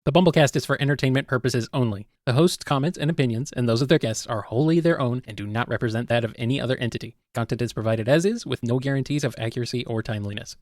The BumbleKast is for entertainment purposes only. The host's comments and opinions, and those of their guests, are wholly their own and do not represent that of any other entity. Content is provided as is, with no guarantees of accuracy or timeliness.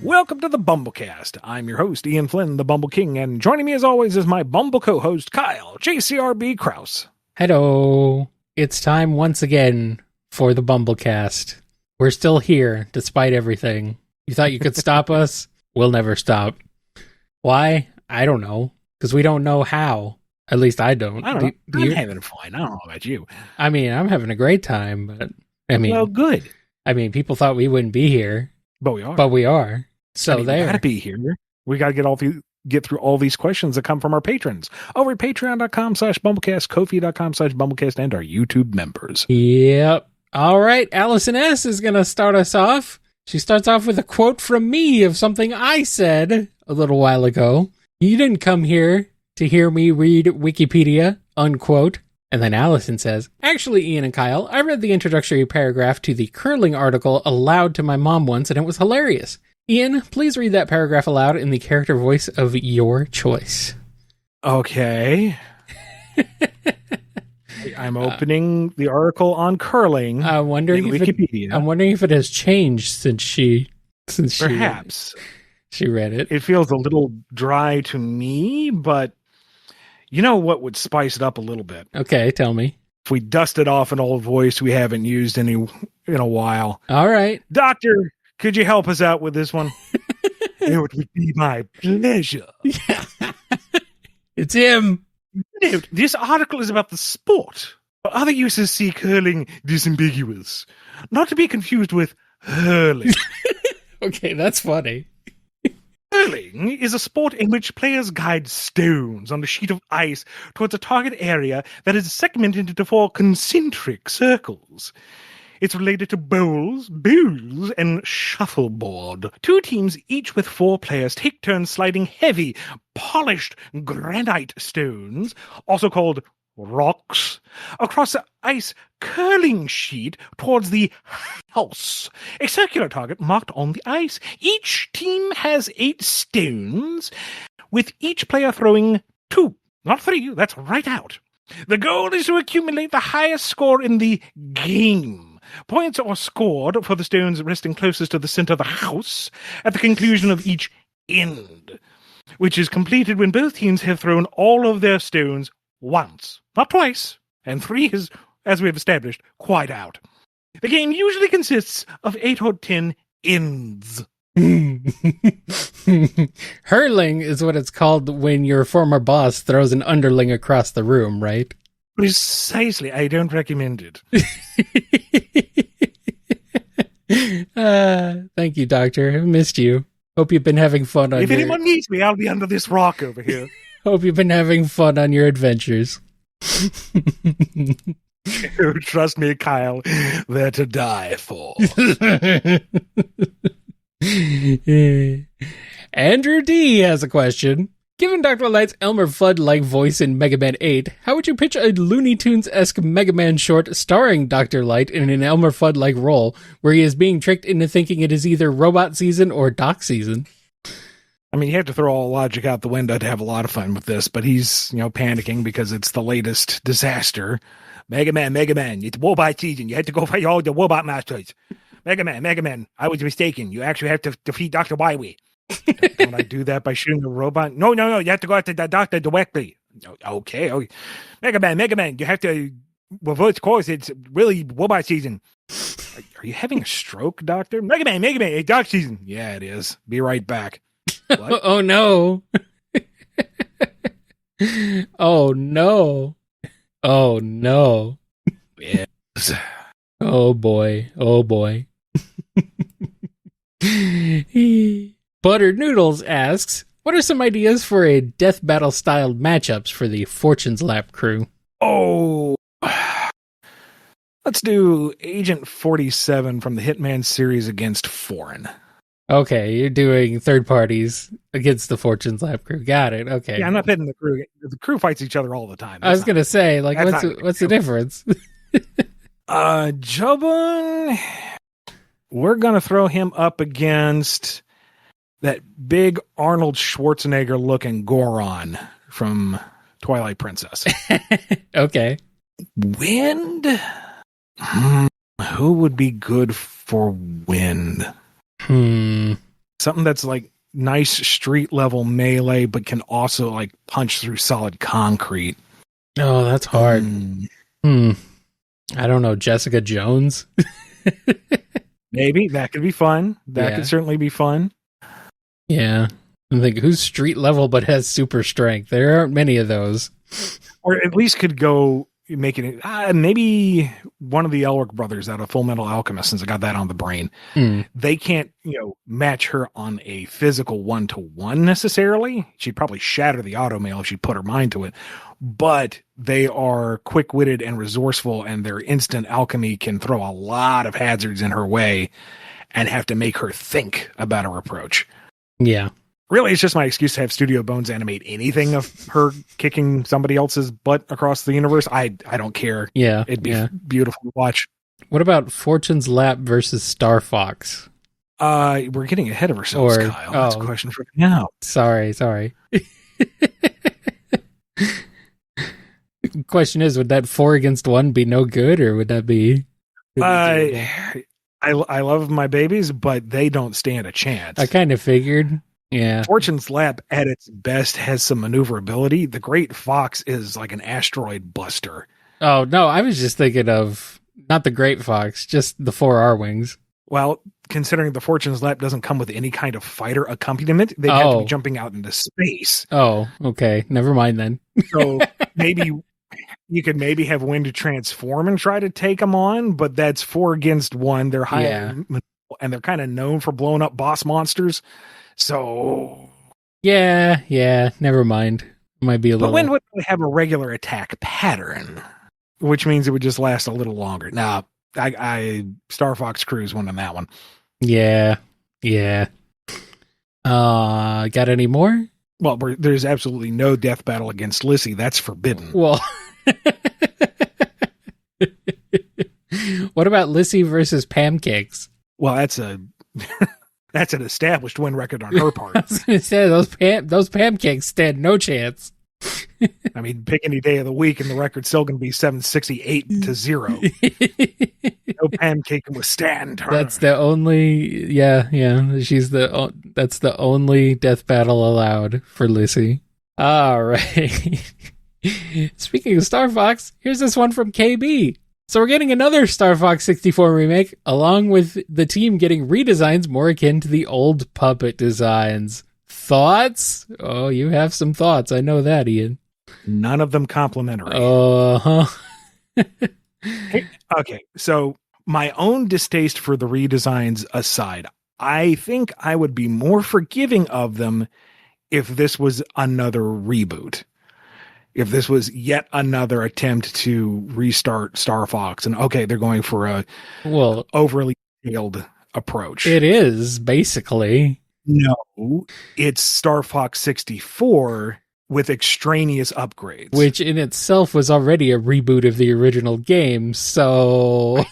Welcome to the BumbleKast. I'm your host, Ian Flynn, the Bumble King, and joining me as always is my Bumble co-host, Kyle, JCRB Kraus. Hello. It's time once again for the BumbleKast. We're still here, despite everything. You thought you could stop us? We'll never stop. Why? I don't know. Because we don't know how. At least I don't. I don't know. I'm having fun. I don't know about you. I mean, I'm having a great time, but well, good. I mean, people thought we wouldn't be here. But we are. But we are. So we gotta be here. We gotta get through all these questions that come from our patrons over at patreon.com/BumbleKast, Ko-fi.com/BumbleKast, and our YouTube members. Yep. All right. Allison S. is going to start us off. She starts off with a quote from me of something I said a little while ago. You didn't come here to hear me read Wikipedia, unquote. And then Allison says, actually, Ian and Kyle, I read the introductory paragraph to the curling article aloud to my mom once, and it was hilarious. Ian, please read that paragraph aloud in the character voice of your choice. Okay. I'm opening the article on curling. I'm wondering if it has changed since she perhaps she read it. It feels a little dry to me, but you know what would spice it up a little bit? Okay, tell me. If we dusted off an old voice we haven't used in a while. All right. Doctor, could you help us out with this one? It would be my pleasure. Yeah. It's him. This article is about the sport. Other uses see curling disambiguous. Not to be confused with hurling. Okay, that's funny. Hurling is a sport in which players guide stones on a sheet of ice towards a target area that is segmented into 4 concentric circles. It's related to bowls, and shuffleboard. 2 teams, each with 4 players, take turns sliding heavy, polished granite stones, also called rocks, across the ice curling sheet towards the house, a circular target marked on the ice. Each team has 8 stones, with each player throwing 2, not 3, that's right out. The goal is to accumulate the highest score in the game. Points are scored for the stones resting closest to the center of the house at the conclusion of each end, which is completed when both teams have thrown all of their stones once, not twice, and 3 is, as we have established, quite out. The game usually consists of 8 or 10 ends. Hurling is what it's called when your former boss throws an underling across the room, right? Precisely. I don't recommend it. Thank you, Doctor. I missed you. Hope you've been having fun on If anyone needs me, I'll be under this rock over here. Hope you've been having fun on your adventures. Trust me, Kyle, they're to die for. Andrew D has a question. Given Dr. Light's Elmer Fudd-like voice in Mega Man 8, how would you pitch a Looney Tunes-esque Mega Man short starring Dr. Light in an Elmer Fudd-like role, where he is being tricked into thinking it is either robot season or doc season? I mean, you have to throw all logic out the window to have a lot of fun with this, but he's, panicking because it's the latest disaster. Mega Man, it's robot season. You have to go fight all the robot masters. Mega Man, I was mistaken. You actually have to defeat Dr. Wily. Don't I do that by shooting the robot? No, you have to go after the doctor directly. Okay. Mega Man, you have to reverse course. It's really robot season. Are you having a stroke, Doctor? Mega Man, it's doc season. Yeah, it is. Be right back. What? Oh, no. Oh, no. Oh, no. Yes. Oh, boy. Buttered Noodles asks, what are some ideas for a death battle styled matchups for the Fortune's Lap crew? Oh, let's do Agent 47 from the Hitman series against Foreign. Okay, you're doing third parties against the Fortune's Lab crew. Got it. Okay. Yeah, I'm not pitting the crew. The crew fights each other all the time. I was gonna say, like, what's the difference? Jobun, we're gonna throw him up against that big Arnold Schwarzenegger looking Goron from Twilight Princess. Okay. Wind? Who would be good for wind? Something that's like nice street level melee, but can also like punch through solid concrete. Oh, that's hard. I don't know. Jessica Jones? Maybe. That could be fun. That could certainly be fun. Yeah. I think who's street level but has super strength? There aren't many of those. Or at least could go making it. Maybe one of the Elric brothers out of Full Metal Alchemist, since I got that on the brain. They can't, match her on a physical 1-to-1 necessarily. She'd probably shatter the automail if she put her mind to it. But they are quick-witted and resourceful, and their instant alchemy can throw a lot of hazards in her way and have to make her think about her approach. Yeah. Really, it's just my excuse to have Studio Bones animate anything of her kicking somebody else's butt across the universe. I don't care. Yeah. It'd be beautiful to watch. What about Fortune's Lap versus Star Fox? We're getting ahead of ourselves, Kyle. That's a question for now. Sorry. Question is, would that 4 against 1 be no good, or would that be... I love my babies, but they don't stand a chance. I kind of figured. Yeah. Fortune's Lab at its best has some maneuverability. The Great Fox is like an asteroid buster. Oh, no, I was just thinking of not the Great Fox, just the 4 R-Wings. Well, considering the Fortune's Lap doesn't come with any kind of fighter accompaniment, they have to be jumping out into space. Oh, okay. Never mind then. So maybe you could have Wind transform and try to take them on, but that's 4 against 1. They're high and they're kind of known for blowing up boss monsters. So yeah, never mind. Might be a little. But Wind would have a regular attack pattern, which means it would just last a little longer. Now, I Star Fox Crew's one on that one. Yeah. Got any more? Well, there's absolutely no death battle against Lissy. That's forbidden. Well, what about Lissy versus Pancakes? Well, that's an established win record on her part. I was going to say those Pancakes stand no chance. I mean, pick any day of the week, and the record's still going to be 768-0. No Pancake can withstand her. That's the only, yeah. That's the only death battle allowed for Lissy. All right. Speaking of Star Fox, here's this one from KB. So we're getting another Star Fox 64 remake, along with the team getting redesigns more akin to the old puppet designs. Thoughts? Oh, you have some thoughts. I know that, Ian. None of them complimentary. Uh-huh. Okay, so my own distaste for the redesigns aside, I think I would be more forgiving of them if this was another reboot. If this was yet another attempt to restart Star Fox, and okay, they're going for a overly detailed approach. It is, basically. No, it's Star Fox 64 with extraneous upgrades. Which in itself was already a reboot of the original game, so...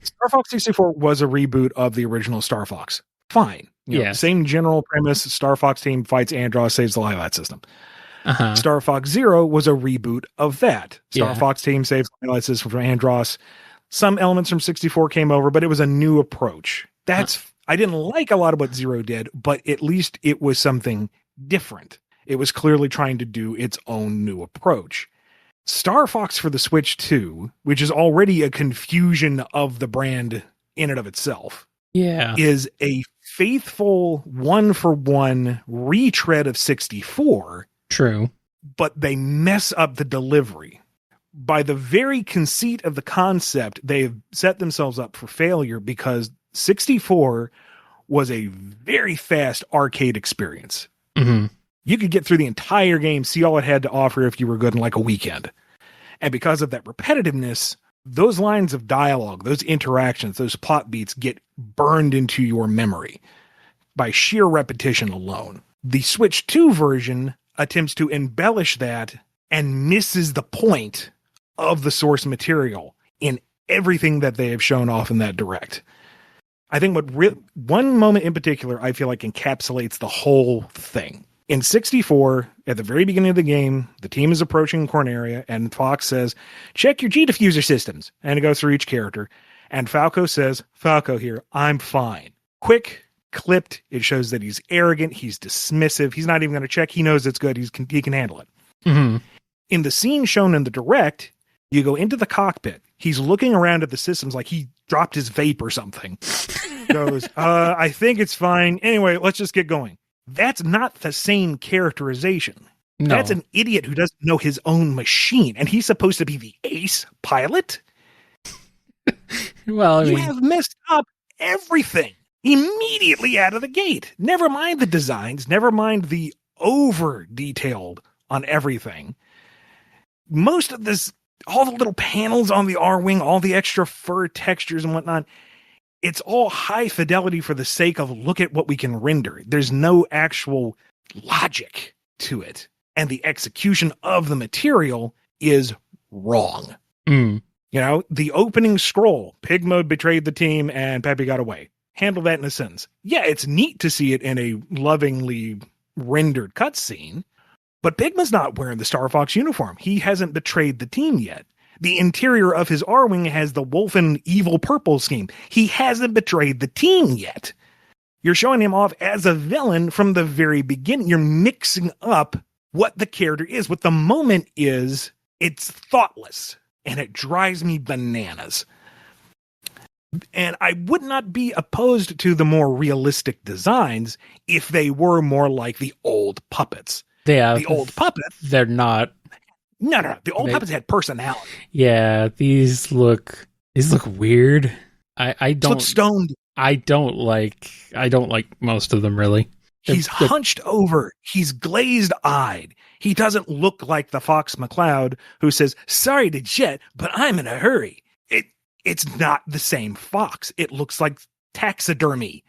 Star Fox 64 was a reboot of the original Star Fox. Fine. Same general premise, Star Fox team fights Andross, saves the Lylat system. Uh-huh. Star Fox Zero was a reboot of that. Star Fox team saves the Lylat system from Andross. Some elements from 64 came over, but it was a new approach. I didn't like a lot of what Zero did, but at least it was something different. It was clearly trying to do its own new approach. Star Fox for the Switch 2, which is already a confusion of the brand in and of itself, is a faithful one-for-one retread of 64. True. But they mess up the delivery. By the very conceit of the concept, they've set themselves up for failure because 64 was a very fast arcade experience. Mm-hmm. You could get through the entire game, see all it had to offer if you were good in like a weekend. And because of that repetitiveness, those lines of dialogue, those interactions, those plot beats get burned into your memory by sheer repetition alone. The Switch 2 version attempts to embellish that and misses the point of the source material in everything that they have shown off in that direct. I think one moment in particular I feel like encapsulates the whole thing. In 64, at the very beginning of the game, the team is approaching Corneria, and Fox says, check your G-diffuser systems. And it goes through each character. And Falco says, Falco here, I'm fine. Quick, clipped, it shows that he's arrogant, he's dismissive, he's not even going to check, he knows it's good, he can handle it. Mm-hmm. In the scene shown in the direct, you go into the cockpit, he's looking around at the systems like he dropped his vape or something. Goes, I think it's fine. Anyway, let's just get going. That's not the same characterization. No. That's an idiot who doesn't know his own machine, and he's supposed to be the ace pilot? Well, you have messed up everything immediately out of the gate. Never mind the designs, never mind the over-detailed on everything. Most of this, all the little panels on the R-Wing, all the extra fur textures and whatnot, it's all high fidelity for the sake of look at what we can render. There's no actual logic to it. And the execution of the material is wrong. Mm. You know, the opening scroll, Pig Mode betrayed the team and Peppy got away. Handle that in a sentence. Yeah, it's neat to see it in a lovingly rendered cutscene, but Pigma's not wearing the Star Fox uniform. He hasn't betrayed the team yet. The interior of his R-Wing has the Wolfen evil purple scheme. He hasn't betrayed the team yet. You're showing him off as a villain from the very beginning. You're mixing up what the character is. What the moment is, it's thoughtless. And it drives me bananas. And I would not be opposed to the more realistic designs if they were more like the old puppets. Yeah, the old puppets. They're not. No. The old puppets had personality. Yeah, these look weird. I don't look stoned. I don't like most of them really. He's hunched over. He's glazed eyed. He doesn't look like the Fox McCloud who says, "Sorry to jet, but I'm in a hurry." It's not the same Fox. It looks like taxidermy.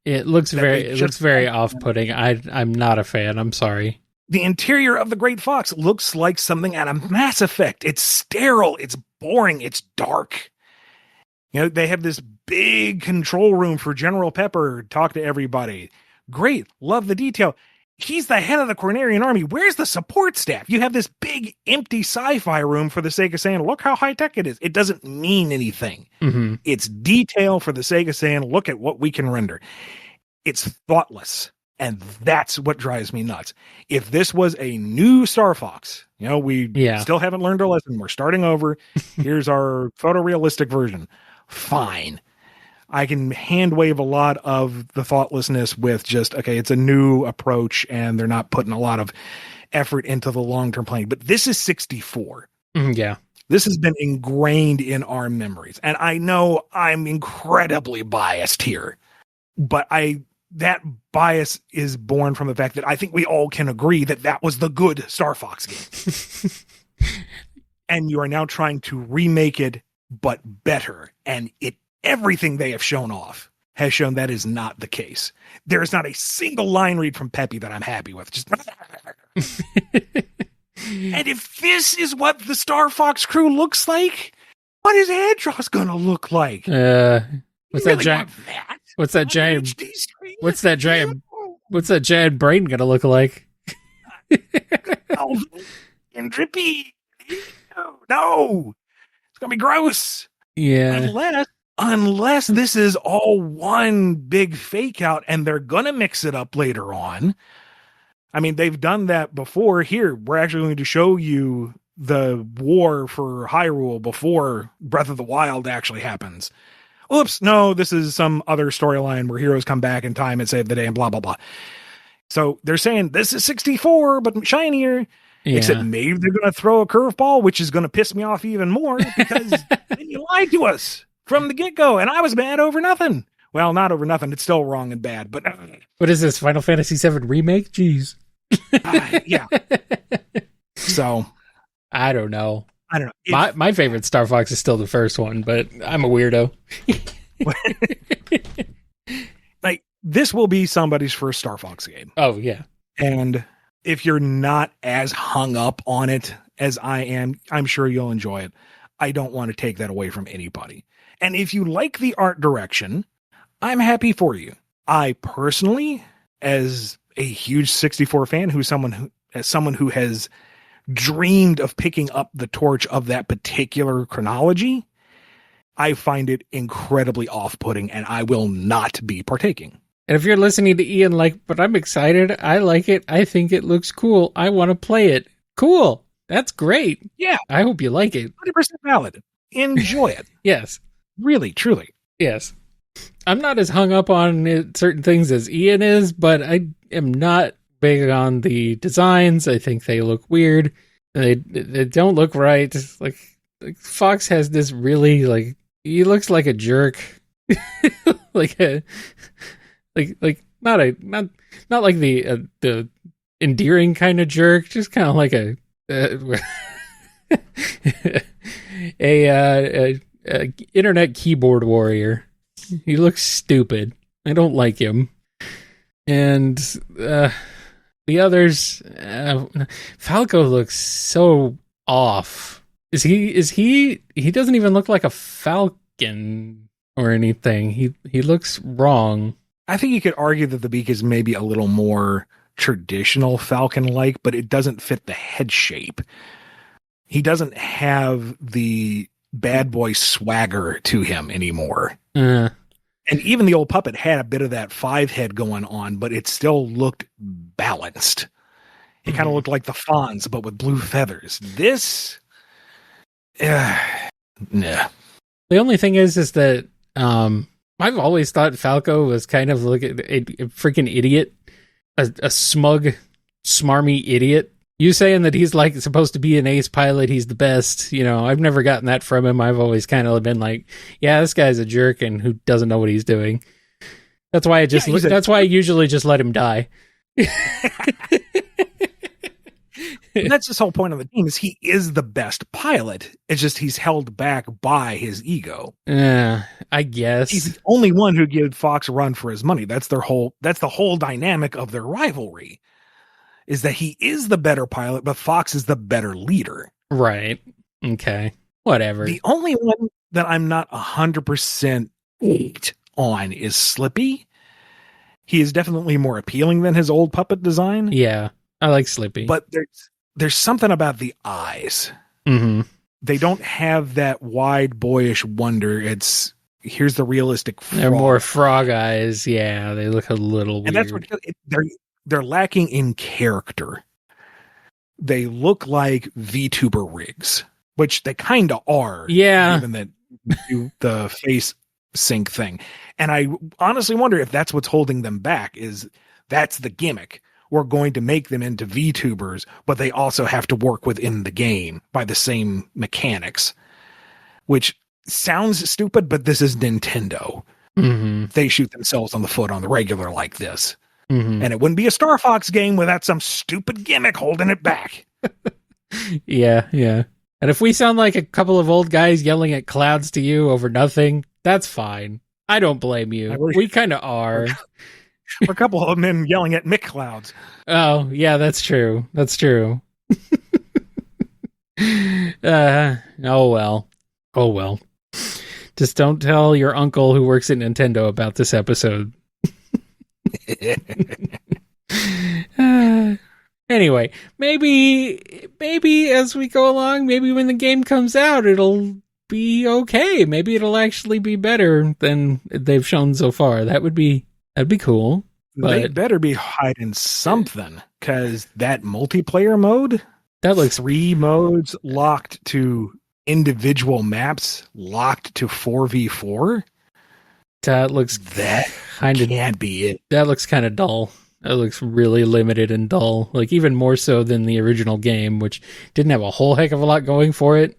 It looks very off-putting. I'm not a fan. I'm sorry. The interior of the Great Fox looks like something out of Mass Effect. It's sterile. It's boring. It's dark. You know, they have this big control room for General Pepper. Talk to everybody. Great. Love the detail. He's the head of the Cornerian army. Where's the support staff? You have this big empty sci-fi room for the sake of saying, look how high-tech it is. It doesn't mean anything. Mm-hmm. It's detail for the sake of saying, look at what we can render. It's thoughtless. And that's what drives me nuts. If this was a new Star Fox, you know, we still haven't learned our lesson. We're starting over. Here's our photorealistic version. Fine. I can hand wave a lot of the thoughtlessness with just, okay, it's a new approach and they're not putting a lot of effort into the long-term planning. But this is 64. Yeah. This has been ingrained in our memories. And I know I'm incredibly biased here, but that bias is born from the fact that I think we all can agree that that was the good Star Fox game. And you are now trying to remake it, but better. And everything they have shown off has shown that is not the case. There is not a single line read from Peppy that I'm happy with. Just and if this is what the Star Fox crew looks like, what is Andros gonna look like? What's that giant? What's that giant? What's that giant brain gonna look like? And drippy. No, it's gonna be gross. Yeah. Unless this is all one big fake out and they're gonna mix it up later on. I mean, they've done that before. Here, we're actually going to show you the war for Hyrule before Breath of the Wild actually happens. Oops, no, this is some other storyline where heroes come back in time and save the day and blah, blah, blah. So they're saying this is 64, but shinier. Yeah. Except maybe they're going to throw a curveball, which is going to piss me off even more because then you lied to us from the get-go, and I was mad over nothing. Well, not over nothing. It's still wrong and bad, but... What is this, Final Fantasy VII Remake? Jeez. Yeah. So... I don't know. I don't know. My favorite Star Fox is still the first one, but I'm a weirdo. Like, this will be somebody's first Star Fox game. Oh, yeah. And if you're not as hung up on it as I am, I'm sure you'll enjoy it. I don't want to take that away from anybody. And if you like the art direction, I'm happy for you. I personally, as a huge 64 fan, as someone who has dreamed of picking up the torch of that particular chronology, I find it incredibly off-putting, and I will not be partaking. And if you're listening to Ian but I'm excited, I like it, I think it looks cool, I want to play it. Cool. That's great. Yeah. I hope you like it. 100% valid. Enjoy it. Yes. Really, truly. Yes. I'm not as hung up on certain things as Ian is, but I am not big on the designs. I think they look weird. They don't look right. Like Fox has this really, he looks like a jerk. not like the endearing kind of jerk, just kind of like a internet keyboard warrior. He looks stupid. I don't like him. And the others, Falco looks so off. He doesn't even look like a falcon or anything. He looks wrong. I think you could argue that the beak is maybe a little more traditional falcon-like, but it doesn't fit the head shape. He doesn't have the bad boy swagger to him anymore. And even the old puppet had a bit of that 5 head going on, but it still looked balanced. It kind of looked like the Fonz, but with blue feathers. This, nah. The only thing is that I've always thought Falco was kind of like a freaking idiot, a smug, smarmy idiot. You saying that he's like supposed to be an ace pilot, he's the best, I've never gotten that from him. I've always kind of been like, yeah, this guy's a jerk and who doesn't know what he's doing. That's why that's why I usually just let him die. That's this whole point of the game, is he is the best pilot. It's just he's held back by his ego. Yeah, I guess. He's the only one who gives Fox a run for his money. That's the whole dynamic of their rivalry. Is that he is the better pilot, but Fox is the better leader. Right. Okay. Whatever. The only one that I'm not 100% on is Slippy. He is definitely more appealing than his old puppet design. Yeah, I like Slippy. But there's something about the eyes. Mm-hmm. They don't have that wide, boyish wonder. Here's the realistic frog. They're more frog eyes. Yeah, they look a little weird. And that's what they're lacking in character. They look like VTuber rigs, which they kind of are. Yeah. Given that do the face sync thing. And I honestly wonder if that's what's holding them back, is that's the gimmick. We're going to make them into VTubers, but they also have to work within the game by the same mechanics, which sounds stupid, but this is Nintendo. Mm-hmm. They shoot themselves on the foot on the regular like this. Mm-hmm. And it wouldn't be a Star Fox game without some stupid gimmick holding it back. Yeah. And if we sound like a couple of old guys yelling at clouds to you over nothing, that's fine. I don't blame you. We kind of are. We're a couple of men yelling at Mick Clouds. Oh, yeah, that's true. That's true. Oh, well. Just don't tell your uncle who works at Nintendo about this episode. Anyway, maybe as we go along, maybe when the game comes out, it'll be okay. Maybe it'll actually be better than they've shown so far. That'd be cool. They better be hiding something, because that multiplayer mode, that looks 3 modes locked to individual maps, locked to 4v4. That looks can't be it. That looks kind of dull. That looks really limited and dull. Like even more so than the original game, which didn't have a whole heck of a lot going for it,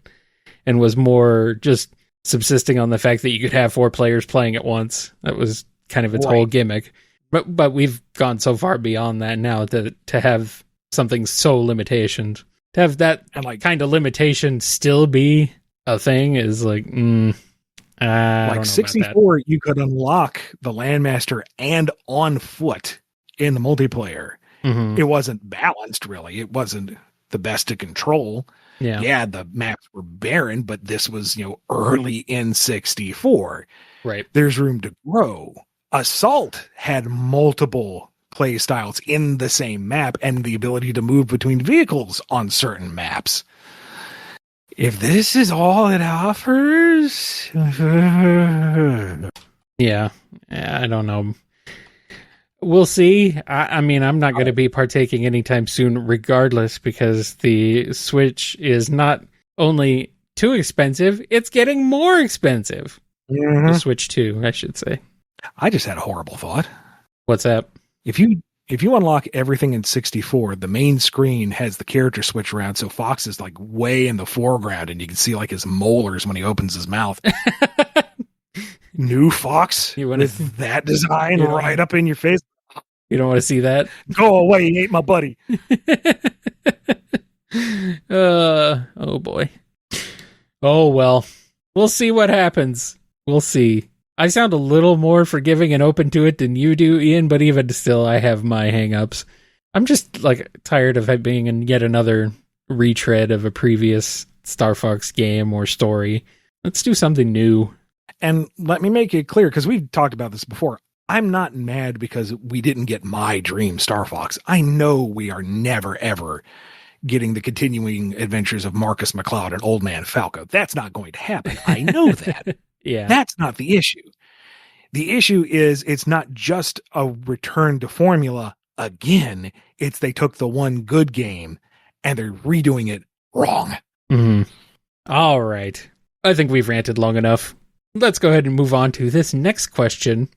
and was more just subsisting on the fact that you could have 4 players playing at once. That was kind of its whole gimmick. But we've gone so far beyond that now to have something so limitationed. To have that And like kind of limitation still be a thing is like, I don't know about 64, you could unlock the Landmaster and on foot in the multiplayer. that. Mhm. It wasn't balanced, really. It wasn't the best to control. Yeah. The maps were barren, but this was, early in 64. Right. There's room to grow. Assault had multiple play styles in the same map and the ability to move between vehicles on certain maps. If this is all it offers, Yeah. I don't know. We'll see. I mean, I'm not going to be partaking anytime soon, regardless, because the Switch is not only too expensive, it's getting more expensive. The Switch 2, I should say. I just had a horrible thought. What's that? If you unlock everything in 64, the main screen has the character switch around, so Fox is like way in the foreground, and you can see like his molars when he opens his mouth. New Fox with that design right up in your face. You don't want to see that? Go away, he ate my buddy. Oh boy. Oh well. We'll see what happens. We'll see. I sound a little more forgiving and open to it than you do, Ian, but even still, I have my hang-ups. I'm just, tired of it being in yet another retread of a previous Star Fox game or story. Let's do something new. And let me make it clear, because we've talked about this before, I'm not mad because we didn't get my dream Star Fox. I know we are never, ever getting the continuing adventures of Marcus McCloud and Old Man Falco. That's not going to happen. I know that. Yeah. That's not the issue. The issue is it's not just a return to formula again. It's they took the one good game and they're redoing it wrong. Mm-hmm. All right. I think we've ranted long enough. Let's go ahead and move on to this next question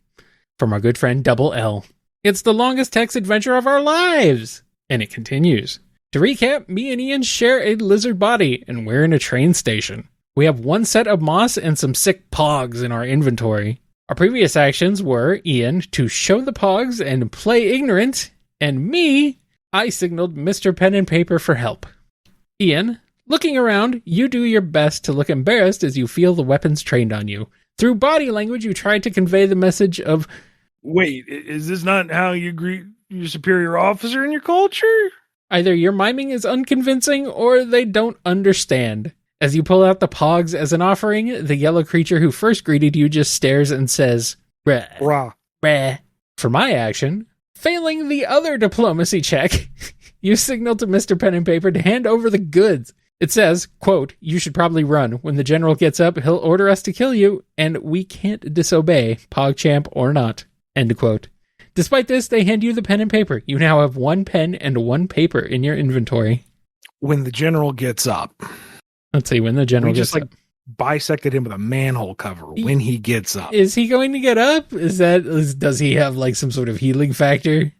from our good friend Double L. It's the longest text adventure of our lives. And it continues. To recap, me and Ian share a lizard body and we're in a train station. We have one set of moss and some sick pogs in our inventory. Our previous actions were Ian to show the pogs and play ignorant, and me, I signaled Mr. Pen and Paper for help. Ian, looking around, you do your best to look embarrassed as you feel the weapons trained on you. Through body language, you try to convey the message of, wait, is this not how you greet your superior officer in your culture? Either your miming is unconvincing or they don't understand. As you pull out the pogs as an offering, the yellow creature who first greeted you just stares and says, "Bruh, Rah. bruh." For my action, failing the other diplomacy check, you signal to Mr. Pen and Paper to hand over the goods. It says, quote, "You should probably run. When the general gets up, he'll order us to kill you, and we can't disobey, PogChamp or not." End quote. Despite this, they hand you the pen and paper. You now have one pen and one paper in your inventory. When the general gets up. Let's see, when the general gets up. Bisected him with a manhole cover when he gets up. Is he going to get up? Does he have some sort of healing factor?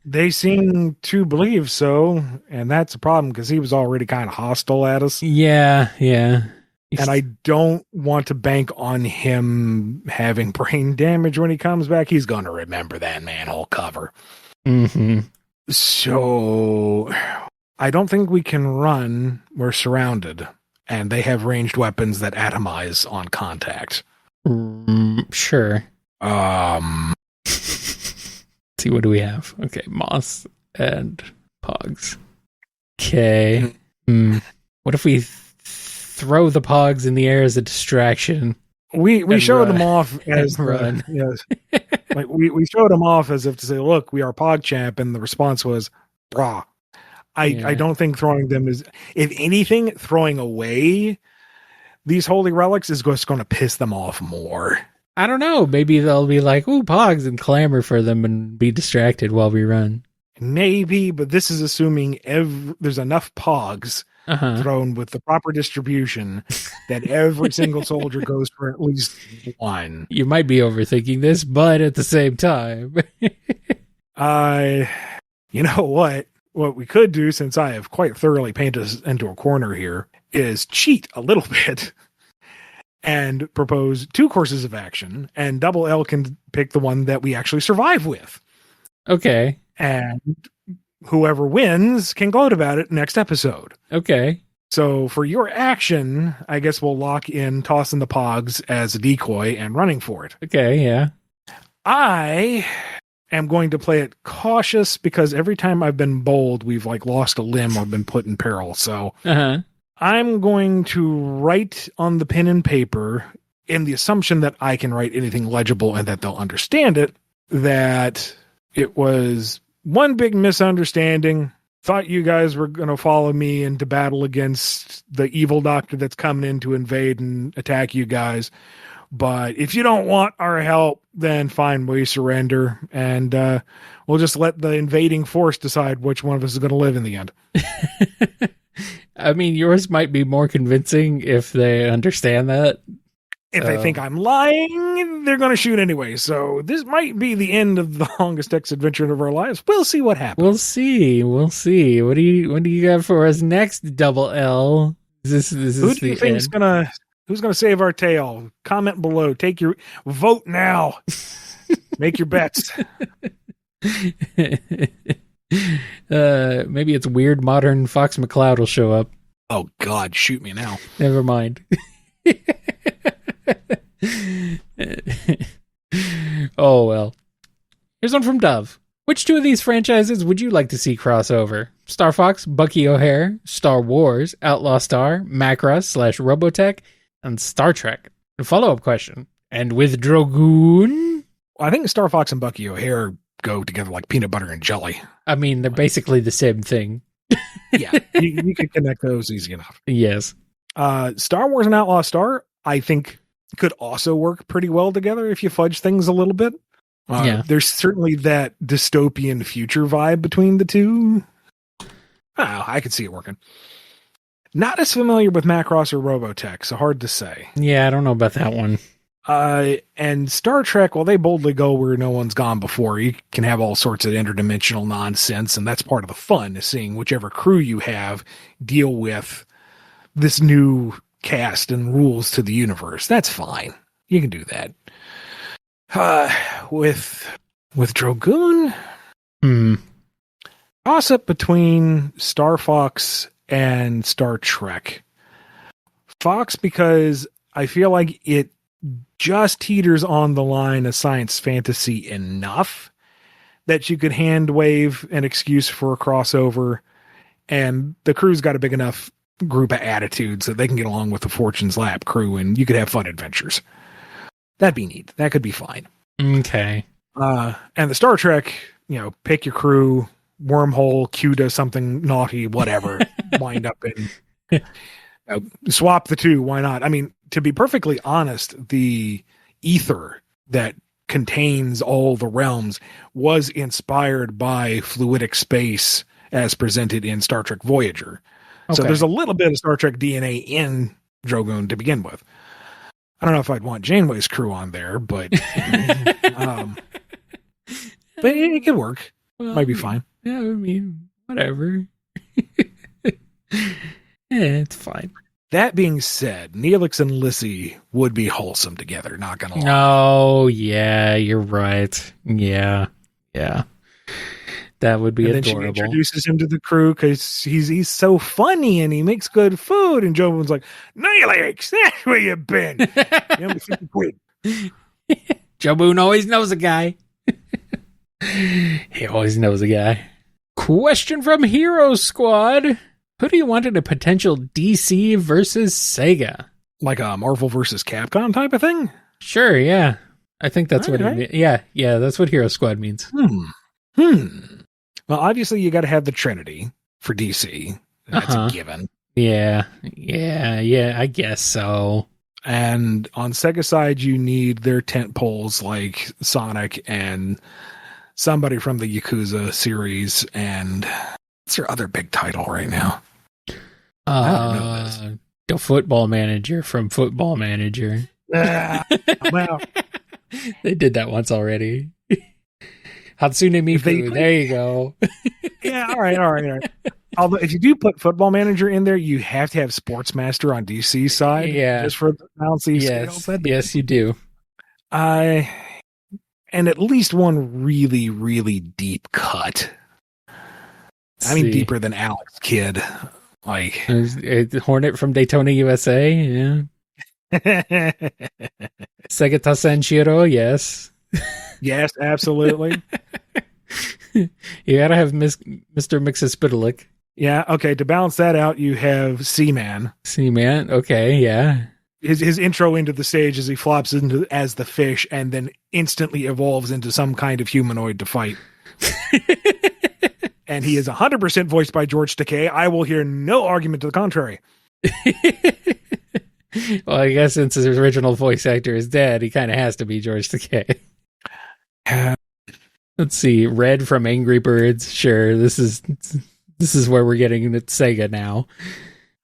They seem to believe so, and that's a problem because he was already kind of hostile at us. Yeah. And I don't want to bank on him having brain damage when he comes back. He's going to remember that manhole cover. Mm-hmm. So I don't think we can run. We're surrounded, and they have ranged weapons that atomize on contact. Sure. Let's see, what do we have? Okay, moss and pogs. Okay. What if we throw the pogs in the air as a distraction? We showed them off as run. Yes. we showed them off as if to say, "Look, we are PogChamp," and the response was, "Brah." I don't think throwing them is, if anything, throwing away these holy relics is just going to piss them off more. I don't know. Maybe they'll be like, "Ooh, pogs," and clamor for them and be distracted while we run. Maybe, but this is assuming there's enough pogs thrown with the proper distribution that every single soldier goes for at least one. You might be overthinking this, but at the same time. You know what? What we could do, since I have quite thoroughly painted us into a corner here, is cheat a little bit and propose 2 courses of action, and Double L can pick the one that we actually survive with. Okay. And whoever wins can gloat about it next episode. Okay. So for your action, I guess we'll lock in tossing the pogs as a decoy and running for it. Okay, yeah. I am going to play it cautious because every time I've been bold, we've like lost a limb or been put in peril. So I'm going to write on the pen and paper in the assumption that I can write anything legible and that they'll understand it, that it was one big misunderstanding. Thought you guys were going to follow me into battle against the evil doctor that's coming in to invade and attack you guys. But if you don't want our help, then fine, we surrender. And we'll just let the invading force decide which one of us is going to live in the end. I mean, yours might be more convincing if they understand that. If they think I'm lying, they're going to shoot anyway. So this might be the end of the longest X adventure of our lives. We'll see what happens. We'll see. What do you got for us next, Double L? Is this Who do you think's who's gonna save our tail? Comment below. Take your vote now. Make your bets. Maybe it's weird modern Fox McCloud will show up. Oh God, shoot me now. Never mind. Oh well. Here's one from Dove. Which two of these franchises would you like to see crossover? Star Fox, Bucky O'Hare, Star Wars, Outlaw Star, Macross / Robotech, and Star Trek. A follow-up question. And with Dragoon? Well, I think Star Fox and Bucky O'Hare go together like peanut butter and jelly. I mean, they're basically the same thing. Yeah, you can connect those easy enough. Yes. Star Wars and Outlaw Star, I think, could also work pretty well together if you fudge things a little bit. There's certainly that dystopian future vibe between the two. I could see it working. Not as familiar with Macross or Robotech, so hard to say. Yeah, I don't know about that one. And Star Trek, well, they boldly go where no one's gone before. You can have all sorts of interdimensional nonsense, and that's part of the fun, is seeing whichever crew you have deal with this new cast and rules to the universe. That's fine. You can do that. With Dragoon, toss up between Star Fox and Star Trek. Fox, because I feel like it just teeters on the line of science fantasy enough that you could hand wave an excuse for a crossover, and the crew's got a big enough group of attitudes that they can get along with the Fortune's Lap crew, and you could have fun adventures. That'd be neat. That could be fine. Okay. And the Star Trek, pick your crew, wormhole, Q does something naughty, whatever, wind up in, swap the two. Why not? I mean, to be perfectly honest, the ether that contains all the realms was inspired by fluidic space as presented in Star Trek Voyager. Okay. So there's a little bit of Star Trek DNA in Dragoon to begin with. I don't know if I'd want Janeway's crew on there, but but it could work. Well, might be fine. Yeah, I mean, whatever. Yeah, it's fine. That being said, Neelix and Lissy would be wholesome together, not gonna lie. Oh, yeah, you're right. Yeah. That would be and adorable. Then she introduces him to the crew because he's so funny and he makes good food. And Jobin's like, Neelix, that's where you been. Jobun always knows a guy. He always knows a guy. Question from Hero Squad. Who do you want in a potential DC versus Sega? Like a Marvel versus Capcom type of thing? Sure, yeah. I think that's what it means. Yeah, that's what Hero Squad means. Well, obviously you got to have the Trinity for DC. That's a given. Yeah, I guess so. And on Sega side, you need their tent poles like Sonic and somebody from the Yakuza series. And what's their other big title right now? I don't know this. The Football Manager from Football Manager. Well, they did that once already. Hatsune Miku, there you go. Yeah, all right. Although, if you do put Football Manager in there, you have to have Sportsmaster on DC side. Yeah. Just for the bouncy scales. Yes, you do. And at least one really, really deep cut. I mean, deeper than Alex Kidd. Like Hornet from Daytona, USA. Yeah. Segata Senshiro, yes. Yes, absolutely. You gotta have Mr. Mixospitalik. Yeah, okay. To balance that out, you have Seaman. Seaman, okay, yeah. His intro into the stage as he flops into as the fish and then instantly evolves into some kind of humanoid to fight. And he is 100% voiced by George Takei. I will hear no argument to the contrary. Well, I guess since his original voice actor is dead, he kind of has to be George Takei. Let's see. Red from Angry Birds. Sure, this is where we're getting at Sega now.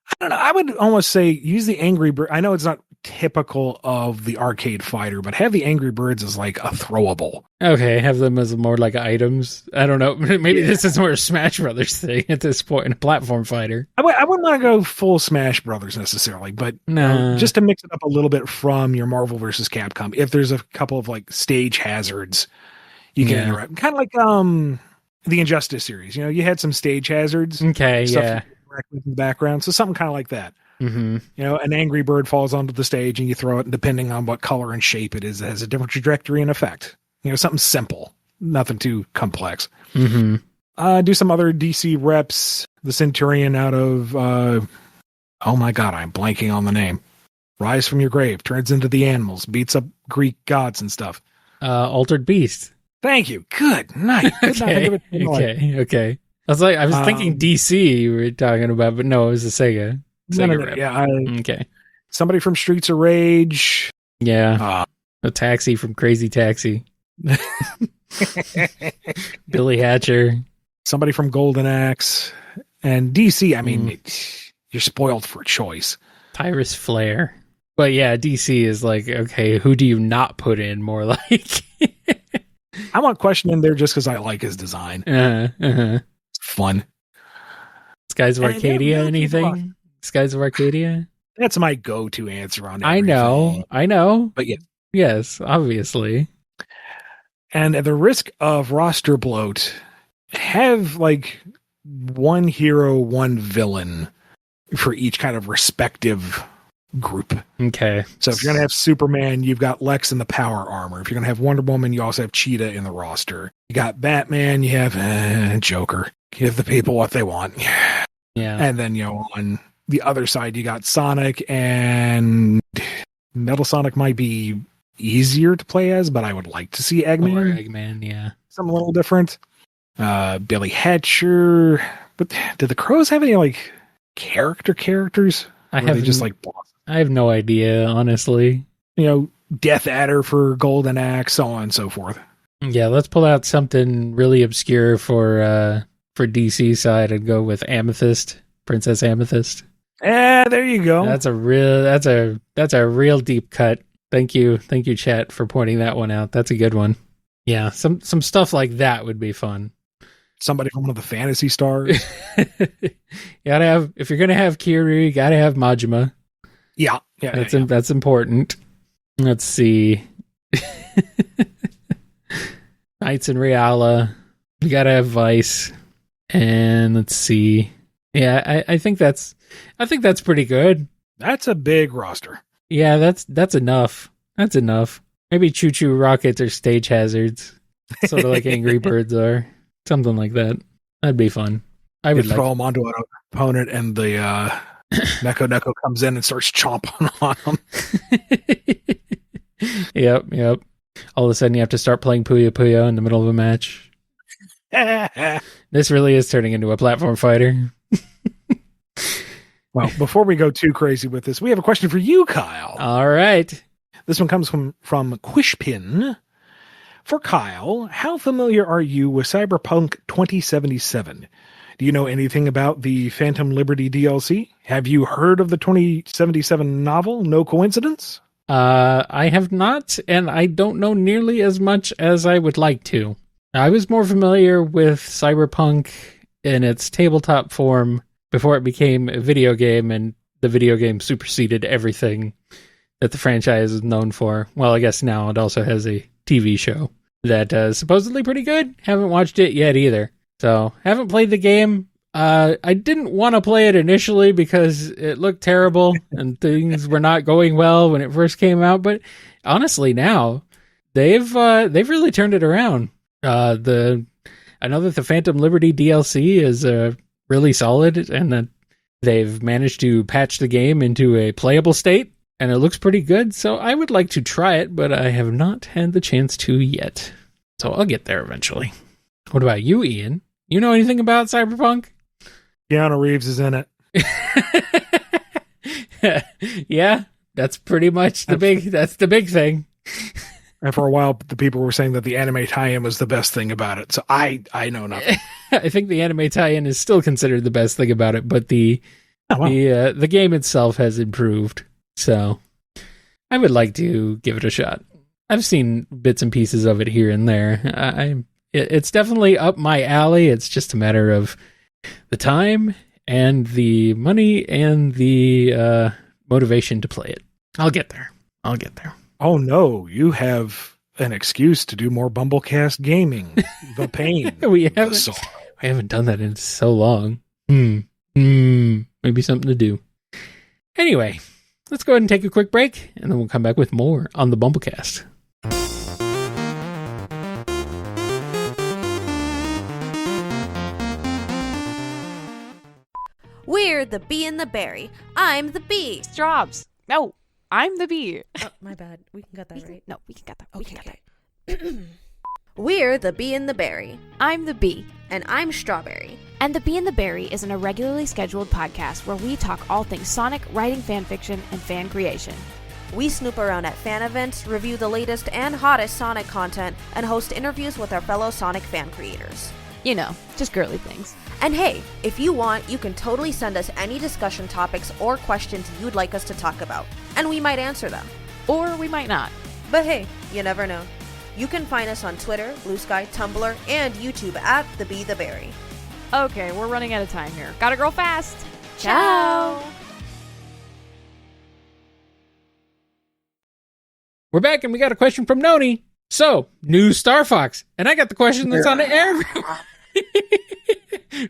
I don't know. I would almost say use the Angry Bird. I know it's not typical of the arcade fighter, but have the Angry Birds as like a throwable. Okay, have them as more like items. I don't know. Maybe this is more a Smash Brothers thing at this point in a platform fighter. I wouldn't want to go full Smash Brothers necessarily, but just to mix it up a little bit from your Marvel versus Capcom. If there's a couple of like stage hazards, you can interact. Kind of like the Injustice series. You know, you had some stage hazards. Okay, yeah. In the background, so something kind of like that. Mm-hmm. You know, an Angry Bird falls onto the stage and you throw it, and depending on what color and shape it is, it has a different trajectory and effect. You know, something simple, nothing too complex. Mm-hmm. Do some other DC reps. The Centurion out of oh my god, I'm blanking on the name. Rise from your grave, turns into the animals, beats up Greek gods and stuff. Altered Beast. Thank you. Good night. Okay. I was thinking DC you were talking about, but no, it was a Sega. Okay. Somebody from Streets of Rage. Yeah. A taxi from Crazy Taxi. Billy Hatcher. Somebody from Golden Axe. And DC, I mean, you're spoiled for choice. Tyrus Flare. But yeah, DC is like, okay, who do you not put in more like? I want Question in there just because I like his design. It's fun. Skies of Arcadia, anything? Skies of Arcadia? That's my go-to answer on everything. I know. But yeah. Yes, obviously. And at the risk of roster bloat, have like one hero, one villain for each kind of respective group. Okay. So if you're going to have Superman, you've got Lex in the power armor. If you're going to have Wonder Woman, you also have Cheetah in the roster. You got Batman, you have Joker. Give the people what they want. Yeah. And then, you know, on the other side, you got Sonic, and Metal Sonic might be easier to play as, but I would like to see Eggman. Or Eggman, yeah. Something a little different. Billy Hatcher. But do the Crows have any, like, characters? I have no idea, honestly. You know, Death Adder for Golden Axe, so on and so forth. Yeah, let's pull out something really obscure for DC side and go with Amethyst, Princess Amethyst. There you go. That's a real deep cut. Thank you, chat, for pointing that one out. That's a good one. Yeah, some stuff like that would be fun. Somebody from one of the Fantasy Stars. If you're gonna have Kiryu, you gotta have Majima. Yeah. That's important. Let's see. Knights and Reala. You gotta have Vice. And let's see. Yeah, I think that's pretty good. That's a big roster. Yeah, that's enough. That's enough. Maybe Choo Choo Rockets are stage hazards. Sort of like Angry Birds are. Something like that. That'd be fun. I would throw them onto an opponent and the Neko comes in and starts chomping on them. Yep. All of a sudden you have to start playing Puyo Puyo in the middle of a match. This really is turning into a platform fighter. Well, before we go too crazy with this, we have a question for you, Kyle. All right. This one comes from Quishpin. For Kyle, how familiar are you with Cyberpunk 2077? Do you know anything about the Phantom Liberty DLC? Have you heard of the 2077 novel? No coincidence? I have not, and I don't know nearly as much as I would like to. I was more familiar with Cyberpunk in its tabletop form before it became a video game, and the video game superseded everything that the franchise is known for. Well, I guess now it also has a TV show that is supposedly pretty good. Haven't watched it yet either. So, haven't played the game, I didn't want to play it initially because it looked terrible and things were not going well when it first came out. But honestly, now they've really turned it around. I know that the Phantom Liberty DLC is really solid, and that they've managed to patch the game into a playable state, and it looks pretty good. So I would like to try it, but I have not had the chance to yet. So I'll get there eventually. What about you, Ian? You know anything about Cyberpunk? Keanu Reeves is in it. Yeah, that's pretty much the big thing. And for a while, the people were saying that the anime tie-in was the best thing about it. So I know nothing. I think the anime tie-in is still considered the best thing about it, but the game itself has improved. So I would like to give it a shot. I've seen bits and pieces of it here and there. It's definitely up my alley. It's just a matter of the time and the money and the motivation to play it. I'll get there. Oh no, you have an excuse to do more BumbleKast gaming. The pain. We haven't done that in so long. Maybe something to do. Anyway, let's go ahead and take a quick break, and then we'll come back with more on the BumbleKast. We're the bee and the berry. I'm the bee. Strawbz. No, I'm the bee. Oh, my bad. We can get that right. No, we can get that. Okay. We're the bee and the berry. I'm the bee. And I'm Strawberry. And The Bee and the Berry is an irregularly scheduled podcast where we talk all things Sonic, writing fan fiction, and fan creation. We snoop around at fan events, review the latest and hottest Sonic content, and host interviews with our fellow Sonic fan creators. You know, just girly things. And hey, if you want, you can totally send us any discussion topics or questions you'd like us to talk about, and we might answer them. Or we might not. But hey, you never know. You can find us on Twitter, Blue Sky, Tumblr, and YouTube at The Bee the Berry. Okay, we're running out of time here. Gotta grow fast. Ciao! We're back, and we got a question from Noni. So, new Star Fox. And I got the question that's on the air.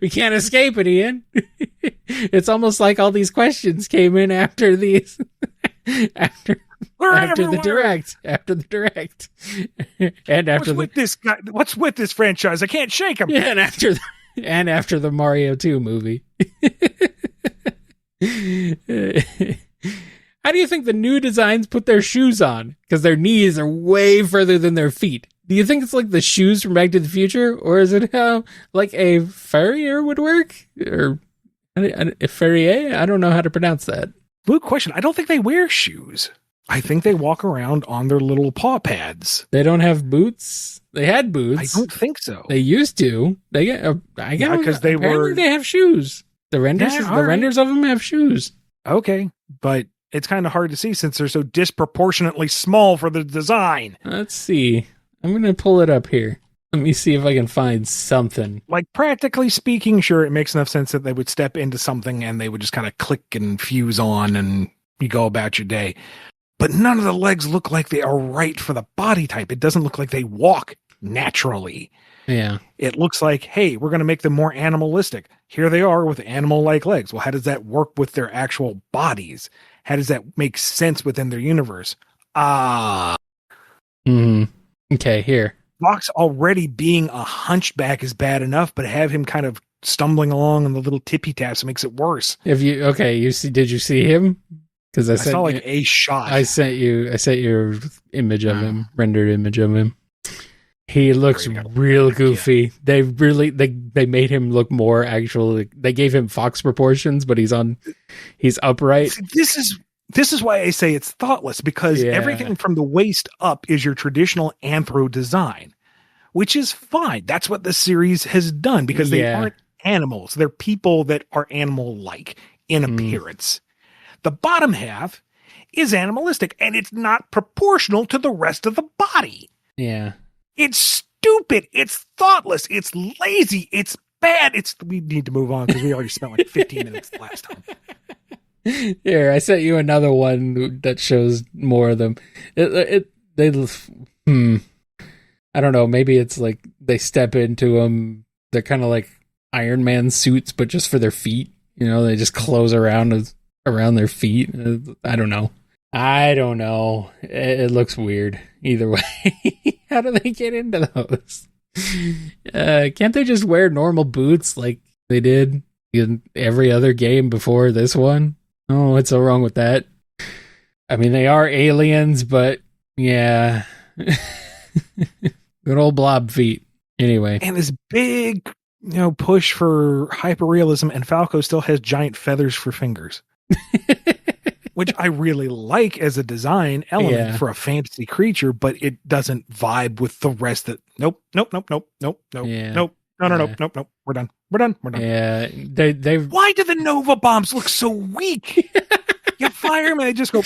We can't escape it, Ian. It's almost like all these questions came in after these. after the direct. And after what's with this franchise? I can't shake him. Yeah, and after the Mario 2 movie. How do you think the new designs put their shoes on? Because their knees are way further than their feet. Do you think it's like the shoes from Back to the Future? Or is it how like a farrier would work? Or a farrier? I don't know how to pronounce that. Good question. I don't think they wear shoes. I think they walk around on their little paw pads. They don't have boots? They had boots. I don't think so. They used to. They because they have shoes. The renders of them have shoes. Okay, but it's kind of hard to see since they're so disproportionately small for the design. Let's see. I'm going to pull it up here. Let me see if I can find something. Like, practically speaking, sure, it makes enough sense that they would step into something and they would just kind of click and fuse on and you go about your day. But none of the legs look like they are right for the body type. It doesn't look like they walk naturally. Yeah. It looks like, hey, we're going to make them more animalistic. Here they are with animal-like legs. Well, how does that work with their actual bodies? How does that make sense within their universe? Okay, here. Fox already being a hunchback is bad enough, but have him kind of stumbling along on the little tippy taps makes it worse. Did you see him? Because I saw like a shot. I sent your image of him, rendered image of him. He looks real goofy. Yeah. They made him look more actually. They gave him Fox proportions, but he's upright. This is why I say it's thoughtless, because everything from the waist up is your traditional anthro design, which is fine. That's what the series has done, because they aren't animals. They're people that are animal-like in appearance. The bottom half is animalistic, and it's not proportional to the rest of the body. Yeah. It's stupid. It's thoughtless. It's lazy. It's bad. We need to move on because we already spent like 15 minutes the last time. Here, I sent you another one that shows more of them. I don't know. Maybe it's like they step into them. They're kind of like Iron Man suits, but just for their feet. You know, they just close around their feet. I don't know. It looks weird either way. How do they get into those? Can't they just wear normal boots like they did in every other game before this one? Oh, what's so wrong with that? I mean, they are aliens, but yeah. Good old blob feet. Anyway. And this big, push for hyperrealism, and Falco still has giant feathers for fingers. Which I really like as a design element for a fantasy creature, but it doesn't vibe with the rest that nope. We're done. Yeah. They Why do the Nova bombs look so weak? You fire them and they just go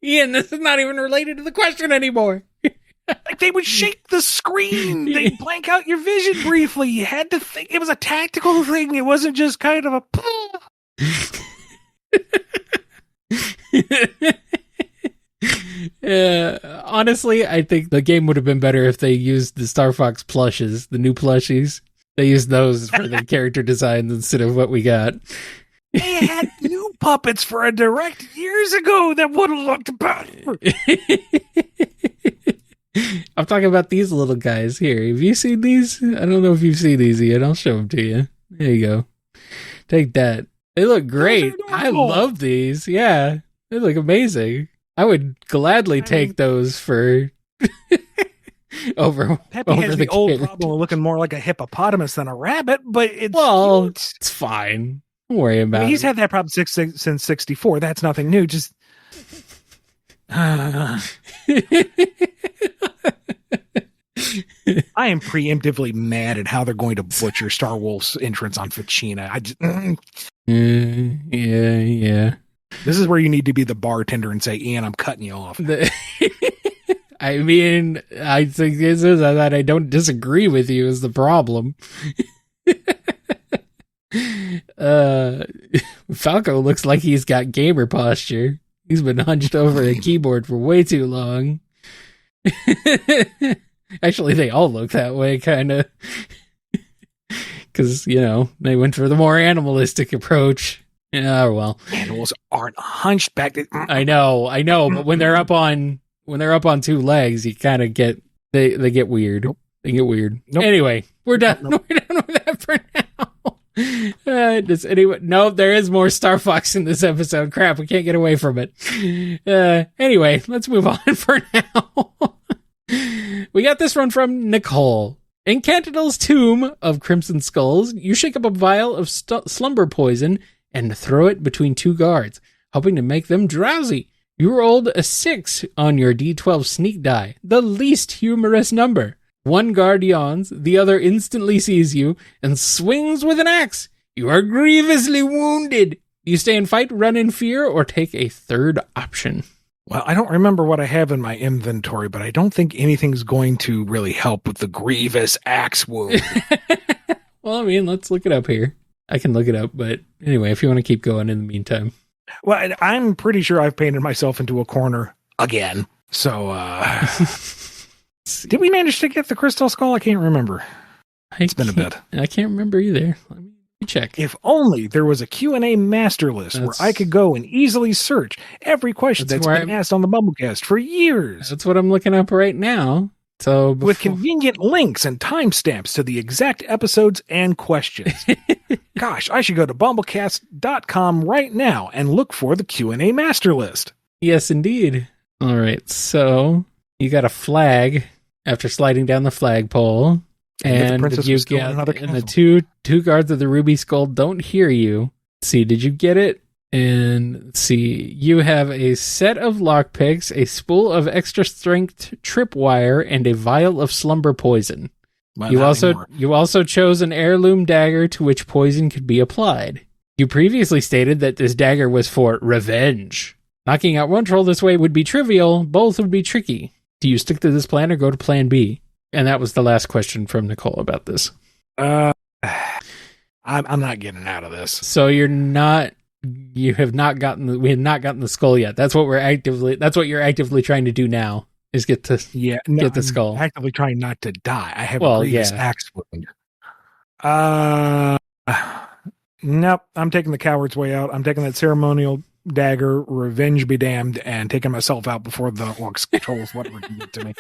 Ian, this is not even related to the question anymore. Like they would shake the screen. They'd blank out your vision briefly. You had to think it was a tactical thing. It wasn't just kind of a honestly, I think the game would have been better if they used the Star Fox plushes, the new plushies. They used those for the character designs instead of what we got. They had new puppets for a direct years ago that would have looked better. I'm talking about these little guys here. Have you seen these? I don't know if you've seen these yet. I'll show them to you. There you go. Take that. They look great. I love these. Yeah. They look amazing. I would gladly take those for over has the old problem of looking more like a hippopotamus than a rabbit, but it's fine. Don't worry about it. He's had that problem since 64. That's nothing new. Just I am preemptively mad at how they're going to butcher Star Wolf's entrance on Ficina. Yeah. This is where you need to be the bartender and say, Ian, I'm cutting you off. I mean, I think this is that I don't disagree with you is the problem. Falco looks like he's got gamer posture. He's been hunched over a keyboard for way too long. Actually, they all look that way, kind of. Because, they went for the more animalistic approach. Yeah, well. Animals aren't hunched back. I know, but when they're up on two legs, you kind of get they get weird. Nope. They get weird. Nope. Anyway, we're done. Nope. We're done with that for now. Does anyone? No, there is more Star Fox in this episode. Crap, we can't get away from it. Anyway, let's move on for now. We got this one from Nicole. In Cantadil's tomb of Crimson Skulls, you shake up a vial of slumber poison and throw it between two guards, hoping to make them drowsy. You rolled a 6 on your D12 sneak die, the least humorous number. One guard yawns, the other instantly sees you, and swings with an axe. You are grievously wounded. You stay and fight, run in fear, or take a third option. Well, I don't remember what I have in my inventory, but I don't think anything's going to really help with the grievous axe wound. Well, I mean, let's look it up here. I can look it up, but anyway, if you want to keep going in the meantime. Well, I'm pretty sure I've painted myself into a corner again. So, did we manage to get the crystal skull? I can't remember. It's been a bit. I can't remember either. Let me check. If only there was a Q&A master list where I could go and easily search every question that's been asked on the BumbleKast for years. That's what I'm looking up right now. So with convenient links and timestamps to the exact episodes and questions. Gosh, I should go to BumbleKast.com right now and look for the Q&A master list. Yes, indeed. All right, so you got a flag after sliding down the flagpole, and you get and the two guards of the Ruby Skull don't hear you. Let's see, did you get it? And let's see, you have a set of lockpicks, a spool of extra strength tripwire, and a vial of slumber poison. Well, you also chose an heirloom dagger to which poison could be applied. You previously stated that this dagger was for revenge. Knocking out one troll this way would be trivial, both would be tricky. Do you stick to this plan or go to plan B? And that was the last question from Nicole about this. I'm not getting out of this. So we have not gotten the skull yet. That's what you're actively trying to do now, is get the skull. I'm actively trying not to die. I have a grievous axe wound. Nope, I'm taking the coward's way out. I'm taking that ceremonial dagger, revenge be damned, and taking myself out before the orcs controls whatever can get to me.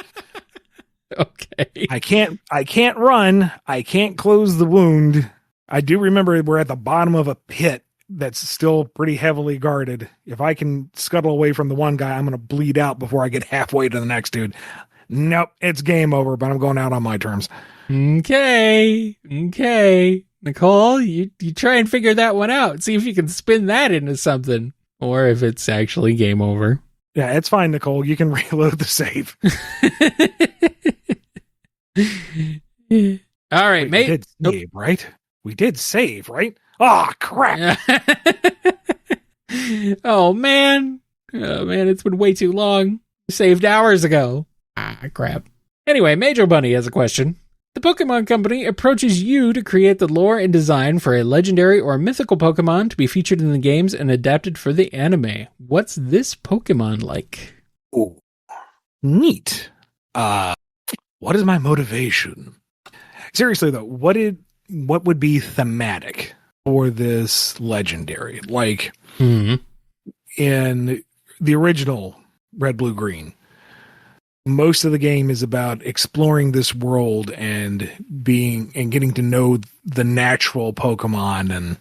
Okay. I can't run. I can't close the wound. I do remember we're at the bottom of a pit that's still pretty heavily guarded. If I can scuttle away from the one guy, I'm going to bleed out before I get halfway to the next dude. Nope, it's game over, but I'm going out on my terms. Okay. Nicole, you try and figure that one out. See if you can spin that into something. Or if it's actually game over. Yeah, it's fine, Nicole. You can reload the save. All right, Wait, mate. We did save, right? We did save, right? Oh, crap. Oh, man. It's been way too long. Saved hours ago. Ah, crap. Anyway, Major Bunny has a question. The Pokemon Company approaches you to create the lore and design for a legendary or mythical Pokemon to be featured in the games and adapted for the anime. What's this Pokemon like? Ooh, neat. What is my motivation? Seriously, though, what would be thematic for this legendary? Like, in the original Red, Blue, Green, most of the game is about exploring this world and getting to know the natural Pokemon and,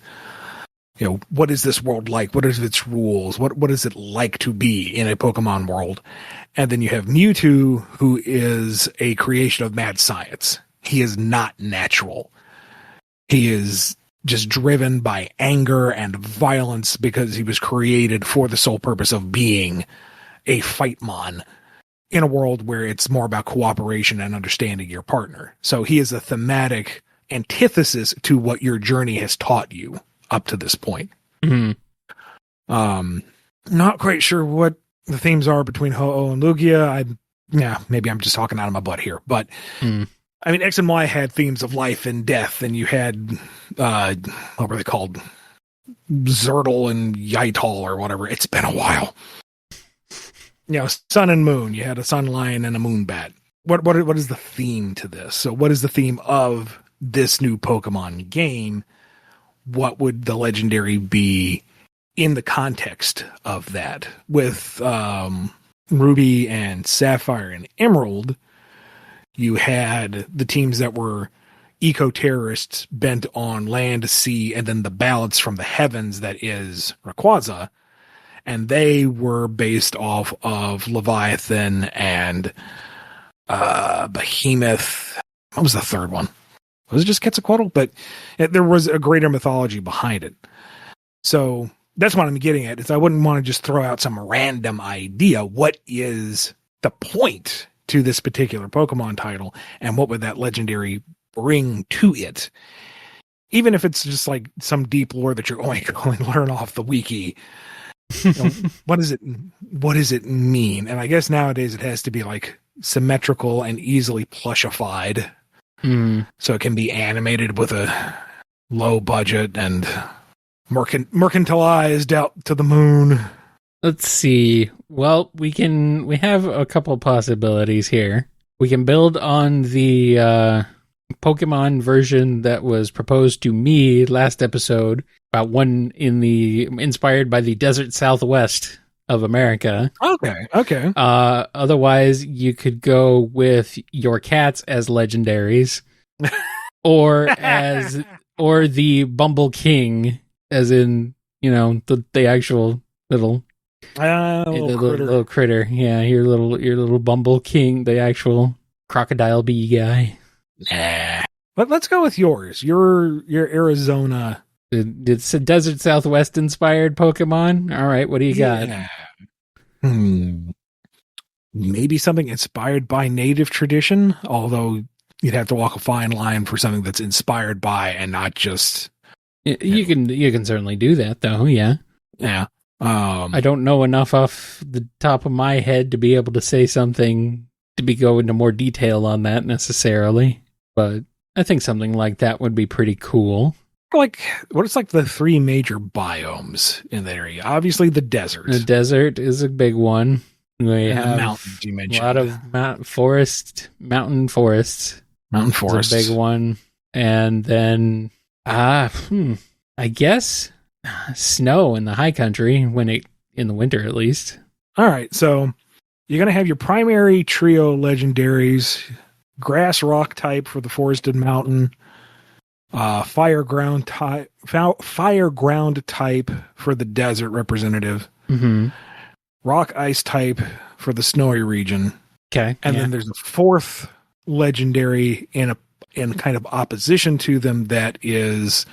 you know, what is this world like? What is its rules? What is it like to be in a Pokemon world? And then you have Mewtwo, who is a creation of mad science. He is not natural. He is just driven by anger and violence because he was created for the sole purpose of being a fightmon in a world where it's more about cooperation and understanding your partner. So he is a thematic antithesis to what your journey has taught you up to this point. Not quite sure what the themes are between Ho-Oh and Lugia. Maybe I'm just talking out of my butt here, but I mean, X and Y had themes of life and death, and you had, what were they called? Zertle and Yaital or whatever. It's been a while. You know, sun and moon. You had a sun lion and a moon bat. What is the theme to this? So what is the theme of this new Pokemon game? What would the legendary be in the context of that? With Ruby and Sapphire and Emerald, you had the teams that were eco-terrorists bent on land, sea, and then the balance from the heavens that is Rayquaza. And they were based off of Leviathan and Behemoth. What was the third one? Was it just Quetzalcoatl? But there was a greater mythology behind it. So that's what I'm getting at. Is I wouldn't want to just throw out some random idea. What is the point to this particular Pokemon title? And what would that legendary bring to it? Even if it's just like some deep lore that you're only going to learn off the wiki. You know, what does it mean? And I guess nowadays it has to be like symmetrical and easily plushified, so it can be animated with a low budget and mercantilized out to the moon. Let's see. Well, we have a couple possibilities here. We can build on the Pokemon version that was proposed to me last episode, about one inspired by the desert Southwest of America. Okay. Otherwise, you could go with your cats as legendaries, or the Bumble King, as in, you know, the actual little little critter. Yeah, your little Bumble King, the actual crocodile bee guy. Nah. But let's go with yours. Your Arizona. It's a desert Southwest inspired Pokemon. All right, what do you got? Maybe something inspired by native tradition, although you'd have to walk a fine line for something that's inspired by and not just. You can certainly do that, though. Yeah. Yeah. I don't know enough off the top of my head to be able to say something to go into more detail on that necessarily, but I think something like that would be pretty cool. Like, what is like the three major biomes in that area? Obviously, the desert. The desert is a big one. We have the mountains you mentioned. A lot of mountain forests. Mountain forest is a big one. And then I guess snow in the high country in the winter at least. All right, so you're going to have your primary trio legendaries, grass rock type for the forested mountain, fire ground type for the desert representative, rock ice type for the snowy region. Okay, and then there's a fourth legendary in kind of opposition to them that is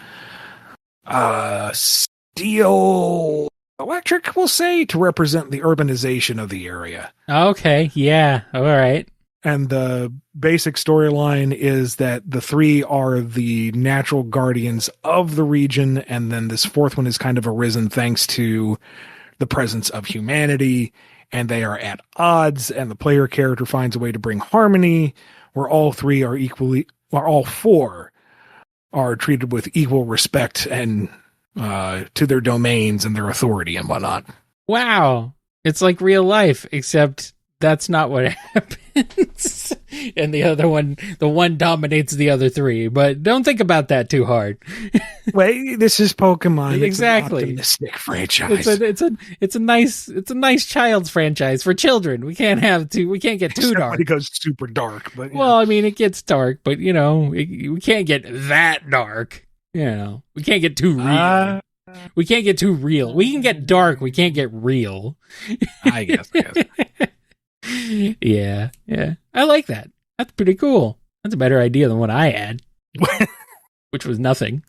steel electric, we'll say, to represent the urbanization of the area. Okay, yeah, all right. And the basic storyline is that the three are the natural guardians of the region, and then this fourth one is kind of arisen thanks to the presence of humanity, and they are at odds, and the player character finds a way to bring harmony, where all four are treated with equal respect and to their domains and their authority and whatnot. Wow. It's like real life, except that's not what happens. And the one dominates the other three. But don't think about that too hard. Wait, this is Pokemon. Exactly. It's an optimistic franchise. It's a nice child's franchise for children. We can't get too dark. It goes super dark, but well, I mean, it gets dark, but we can't get that dark. We can't get too real. We can't get too real. We can get dark. We can't get real. I guess. Yeah. I like that. That's pretty cool. That's a better idea than what I had, which was nothing.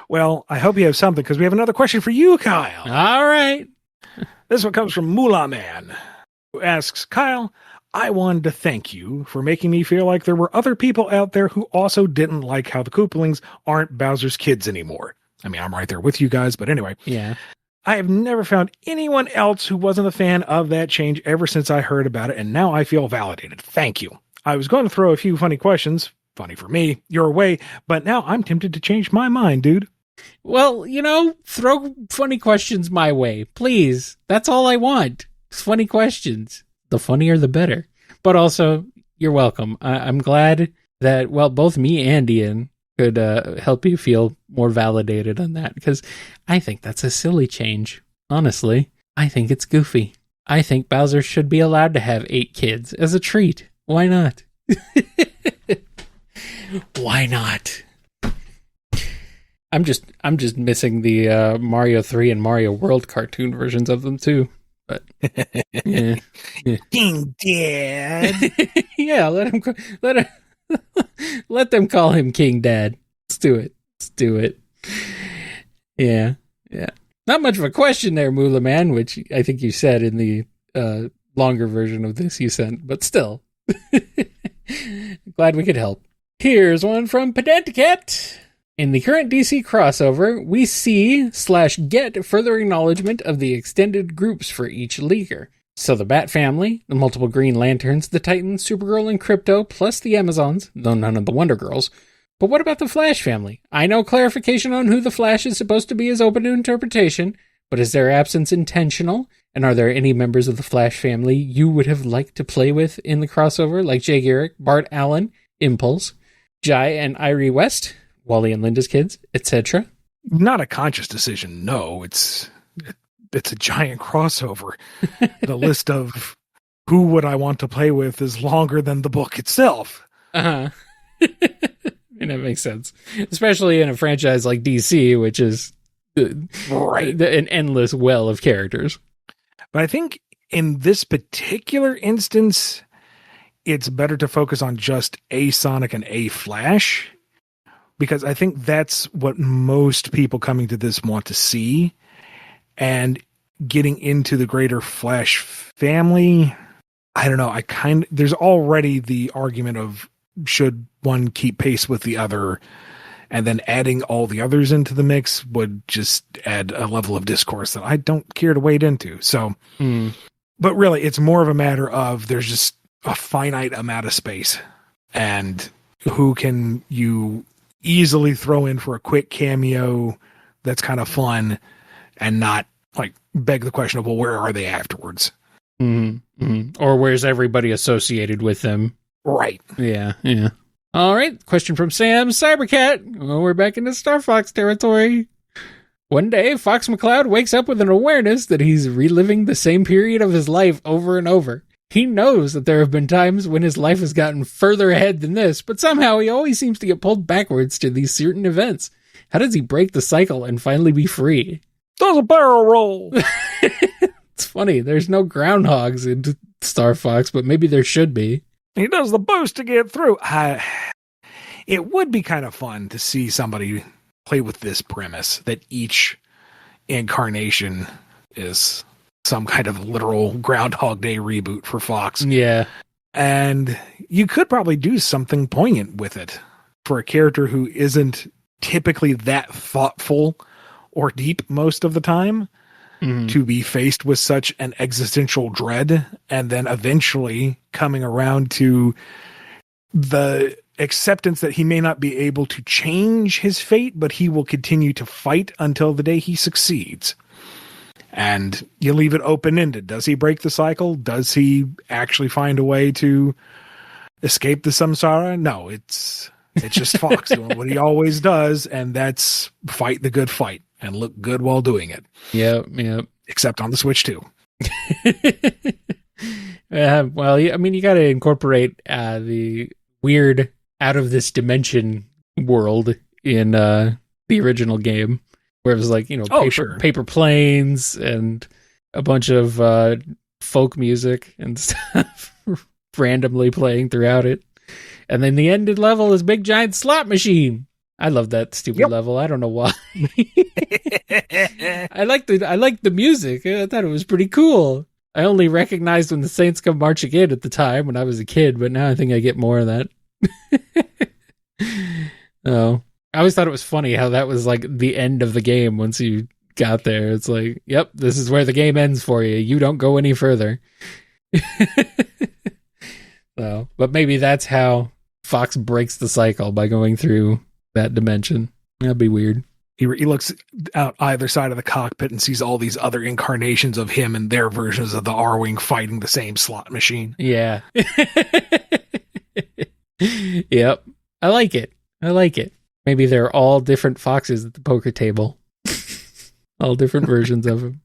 Well, I hope you have something, because we have another question for you, Kyle. All right. This one comes from Moolah Man, who asks, Kyle, I wanted to thank you for making me feel like there were other people out there who also didn't like how the Koopalings aren't Bowser's kids anymore. I mean, I'm right there with you guys, but anyway. Yeah. I have never found anyone else who wasn't a fan of that change ever since I heard about it, and now I feel validated. Thank you. I was going to throw a few funny questions, funny for me, your way, but now I'm tempted to change my mind, dude. Well, throw funny questions my way, please. That's all I want. It's funny questions. The funnier, the better. But also, you're welcome. I'm glad that, both me and Ian could help you feel more validated on that, because I think that's a silly change. Honestly, I think it's goofy. I think Bowser should be allowed to have 8 kids as a treat. Why not? Why not? I'm just missing the Mario 3 and Mario World cartoon versions of them too. But yeah. King Dad. Yeah, let them call him King Dad. Let's do it. Yeah. Not much of a question there, Moolah Man, which I think you said in the longer version of this you sent, but still. Glad we could help. Here's one from Pedanticat. In the current DC crossover, we see/get further acknowledgement of the extended groups for each leaguer. So the Bat Family, the multiple Green Lanterns, the Titans, Supergirl, and Krypto, plus the Amazons, though none of the Wonder Girls. But what about the Flash family? I know clarification on who the Flash is supposed to be is open to interpretation, but is their absence intentional? And are there any members of the Flash family you would have liked to play with in the crossover, like Jay Garrick, Bart Allen, Impulse, Jai and Irie West, Wally and Linda's kids, etc.? Not a conscious decision, no. It's a giant crossover. The list of who would I want to play with is longer than the book itself. Uh-huh. And that makes sense. Especially in a franchise like DC, which is right. An endless well of characters. But I think in this particular instance, it's better to focus on just a Sonic and a Flash, because I think that's what most people coming to this want to see. And getting into the greater Flash family, I don't know. There's already the argument of should one keep pace with the other, and then adding all the others into the mix would just add a level of discourse that I don't care to wade into. So, but really, it's more of a matter of there's just a finite amount of space, and who can you easily throw in for a quick cameo that's kind of fun and not like beg the question of, well, where are they afterwards? Mm-hmm. Or where's everybody associated with them? Right. Yeah. All right, question from Sam Cybercat. Well, we're back into Star Fox territory. One day, Fox McCloud wakes up with an awareness that he's reliving the same period of his life over and over. He knows that there have been times when his life has gotten further ahead than this, but somehow he always seems to get pulled backwards to these certain events. How does he break the cycle and finally be free? Does a barrel roll. It's funny, there's no groundhogs in Star Fox, but maybe there should be. He does the boost to get through. It would be kind of fun to see somebody play with this premise that each incarnation is some kind of literal Groundhog Day reboot for Fox. Yeah. And you could probably do something poignant with it for a character who isn't typically that thoughtful or deep most of the time, to be faced with such an existential dread and then eventually coming around to the acceptance that he may not be able to change his fate, but he will continue to fight until the day he succeeds. And you leave it open-ended. Does he break the cycle? Does he actually find a way to escape the samsara? No, it's just Fox doing what he always does, and that's fight the good fight and look good while doing it. Yep. Except on the Switch too. Well, I mean, you got to incorporate the weird out of this dimension world in the original game, where it was like, paper planes and a bunch of folk music and stuff randomly playing throughout it. And then the ended level is big giant slot machine. I love that stupid level. I don't know why. I liked the music. I thought it was pretty cool. I only recognized when the Saints Come Marching In at the time when I was a kid, but now I think I get more of that. Oh, I always thought it was funny how that was like the end of the game once you got there. It's like, yep, this is where the game ends for you. You don't go any further. So, but maybe that's how Fox breaks the cycle, by going through that dimension. That'd be weird. He looks out either side of the cockpit and sees all these other incarnations of him and their versions of the R-Wing fighting the same slot machine. Yeah. Yep. I like it. Maybe they're all different Foxes at the poker table. All different versions of him.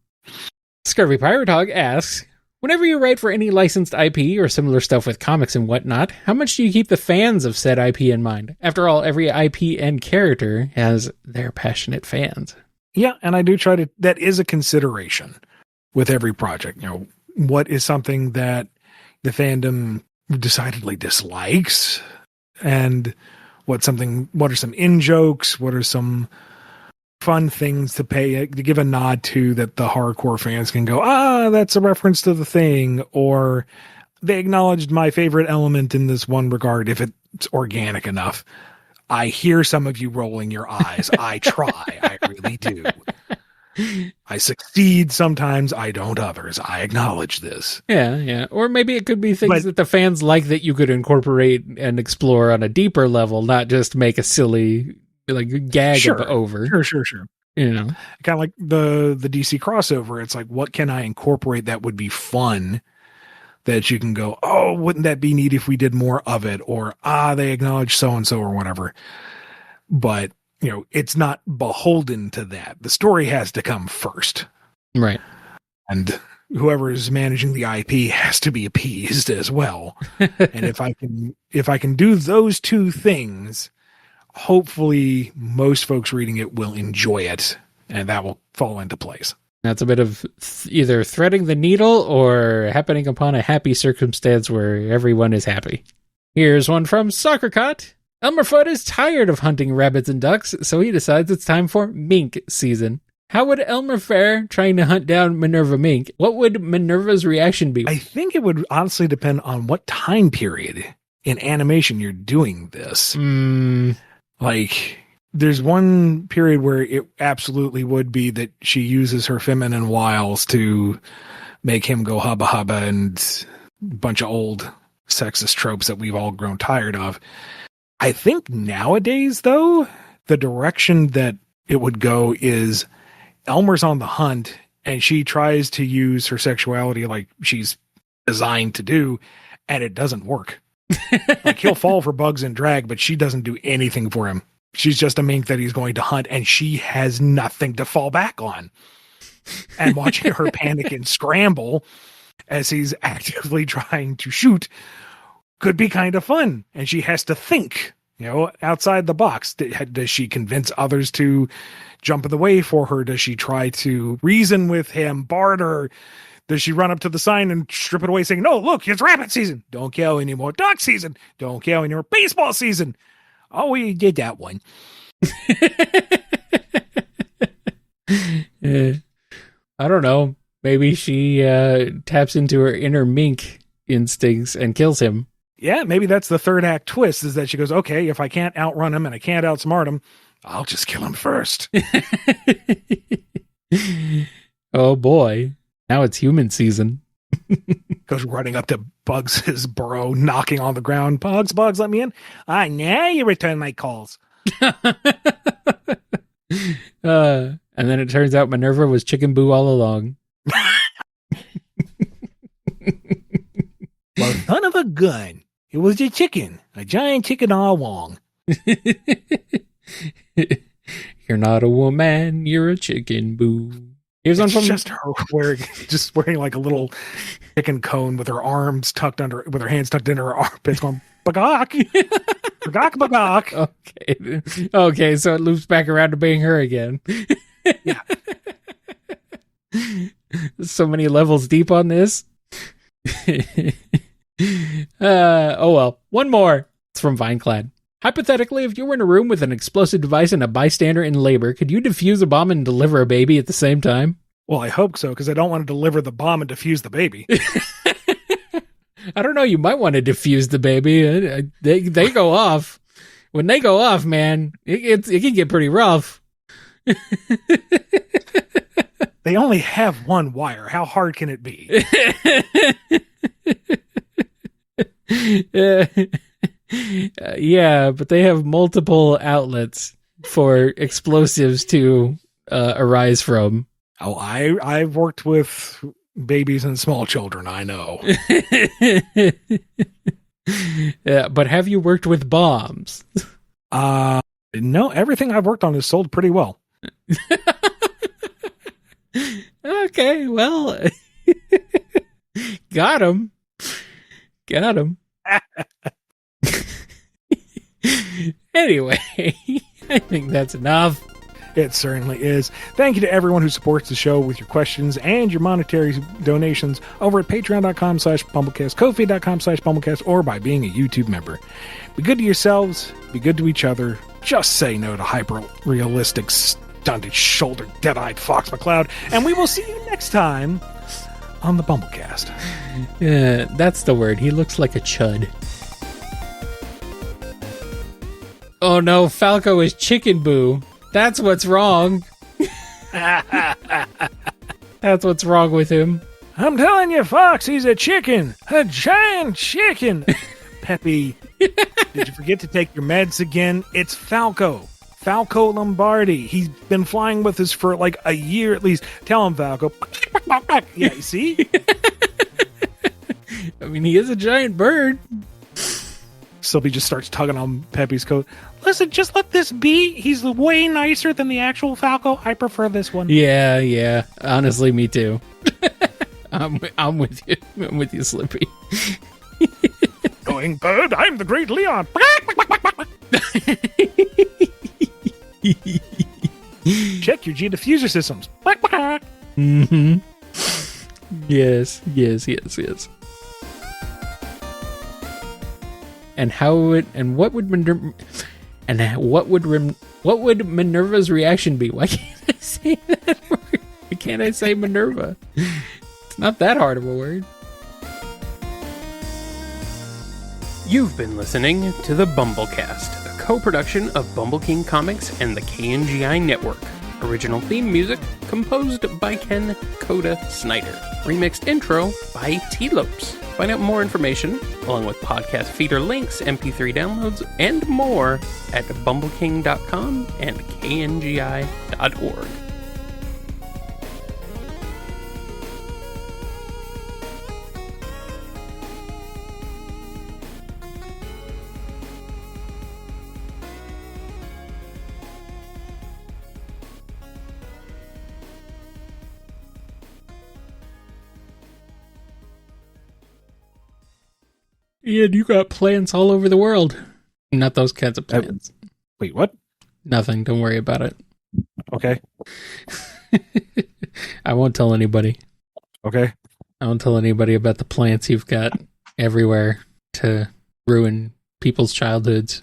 Scurvy Pirate Hog asks, whenever you write for any licensed IP or similar stuff with comics and whatnot, how much do you keep the fans of said IP in mind? After all, every IP and character has their passionate fans. Yeah, and I do try to, that is a consideration with every project. What is something that the fandom decidedly dislikes? And what are some in-jokes? What are some fun things to give a nod to that the hardcore fans can go, that's a reference to the thing, or they acknowledged my favorite element in this one regard if it's organic enough. I hear some of you rolling your eyes. I try. I really do. I succeed sometimes. I don't others. I acknowledge this. Yeah. Or maybe it could be things that the fans like that you could incorporate and explore on a deeper level, not just make a silly gag over. Sure. Kind of like the DC crossover. It's like, what can I incorporate that would be fun that you can go, oh, wouldn't that be neat if we did more of it? Or, they acknowledge so-and-so or whatever. But, it's not beholden to that. The story has to come first. Right. And whoever is managing the IP has to be appeased as well. And if I can do those two things, hopefully most folks reading it will enjoy it, and that will fall into place. That's a bit of either threading the needle or happening upon a happy circumstance where everyone is happy. Here's one from Soccercott. Elmerfoot is tired of hunting rabbits and ducks, so he decides it's time for mink season. How would Elmer fare trying to hunt down Minerva Mink? What would Minerva's reaction be? I think it would honestly depend on what time period in animation you're doing this. There's one period where it absolutely would be that she uses her feminine wiles to make him go hubba hubba and a bunch of old sexist tropes that we've all grown tired of. I think nowadays, though, the direction that it would go is Elmer's on the hunt and she tries to use her sexuality like she's designed to do, and it doesn't work. Like, he'll fall for bugs and drag, but she doesn't do anything for him. She's just a mink that he's going to hunt, and she has nothing to fall back on. And watching her panic and scramble as he's actively trying to shoot could be kind of fun. And she has to think, outside the box. Does she convince others to jump in the way for her? Does she try to reason with him, barter? Does she run up to the sign and strip it away saying, no, look, it's rabbit season. Don't kill anymore. Duck season. Don't kill anymore. Baseball season. Oh, we did that one. I don't know. Maybe she taps into her inner mink instincts and kills him. Yeah, maybe that's the third act twist, is that she goes, okay, if I can't outrun him and I can't outsmart him, I'll just kill him first. Oh, boy. Now it's human season. Goes running up to Bugs' burrow, knocking on the ground. Bugs, let me in. Now you return my calls. And then it turns out Minerva was Chicken Boo all along. Well, son of a gun. It was a chicken. A giant chicken all along. You're not a woman, you're a chicken boo. Here's one from just her wearing like a little chicken cone with her arms tucked under, with her hands tucked into her armpits, going bagok, bagok. Okay, so it loops back around to being her again. Yeah. So many levels deep on this. Oh well, one more. It's from Vineclad. Hypothetically, if you were in a room with an explosive device and a bystander in labor, could you defuse a bomb and deliver a baby at the same time? Well, I hope so, because I don't want to deliver the bomb and defuse the baby. I don't know. You might want to defuse the baby. They go off. When they go off, man, it can get pretty rough. They only have one wire. How hard can it be? Yeah, but they have multiple outlets for explosives to arise from. Oh, I've worked with babies and small children. I know. But have you worked with bombs? No, everything I've worked on is sold pretty well. Okay, well, got him. Anyway, I think that's enough. It certainly is. Thank you to everyone who supports the show with your questions and your monetary donations over at patreon.com/BumbleKast, Ko-fi.com/BumbleKast, or by being a YouTube member. Be good to yourselves, be good to each other, just say no to hyper-realistic, stunted, shouldered, dead-eyed Fox McCloud, and we will see you next time on the BumbleKast. Yeah, that's the word. He looks like a chud. Oh no, Falco is Chicken Boo. That's what's wrong. That's what's wrong with him. I'm telling you, Fox, he's a chicken. A giant chicken. Peppy, did you forget to take your meds again? It's Falco. Falco Lombardi. He's been flying with us for like a year at least. Tell him, Falco. Yeah, you see? I mean, he is a giant bird. Sylvie just starts tugging on Peppy's coat. Listen, just let this be. He's way nicer than the actual Falco. I prefer this one. Yeah. Honestly, me too. I'm with you. I'm with you, Slippy. Going bird, I'm the great Leon. Check your G diffuser systems. Mm-hmm. Yes. What would Minerva's reaction be? Why can't I say that word? Why can't I say Minerva? It's not that hard of a word. You've been listening to the BumbleKast, a co-production of Bumble King Comics and the KNGI Network. Original theme music composed by Ken Coda Snyder. Remixed intro by T-Lopes. Find out more information, along with podcast feeder links, MP3 downloads, and more at bumbleking.com and kngi.org. Ian, you got plants all over the world. Not those kinds of plants. Wait, what? Nothing. Don't worry about it. Okay. I won't tell anybody. Okay. I won't tell anybody about the plants you've got everywhere to ruin people's childhoods.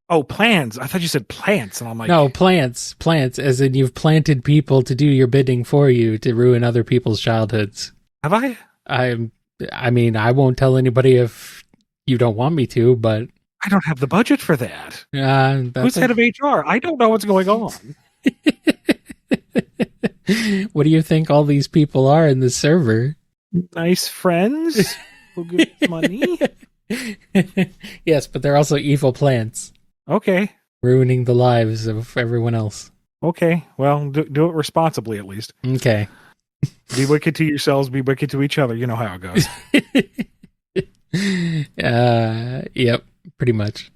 Oh, plans. I thought you said plants, and I'm like... No, plants. Plants, as in you've planted people to do your bidding for you to ruin other people's childhoods. Have I? I mean, I won't tell anybody if you don't want me to, but... I don't have the budget for that. Who's head of HR? I don't know what's going on. What do you think all these people are in the server? Nice friends who give money. Yes, but they're also evil plants. Okay. Ruining the lives of everyone else. Okay. Well, do it responsibly, at least. Okay. Be wicked to yourselves, be wicked to each other. You know how it goes. Yep, pretty much.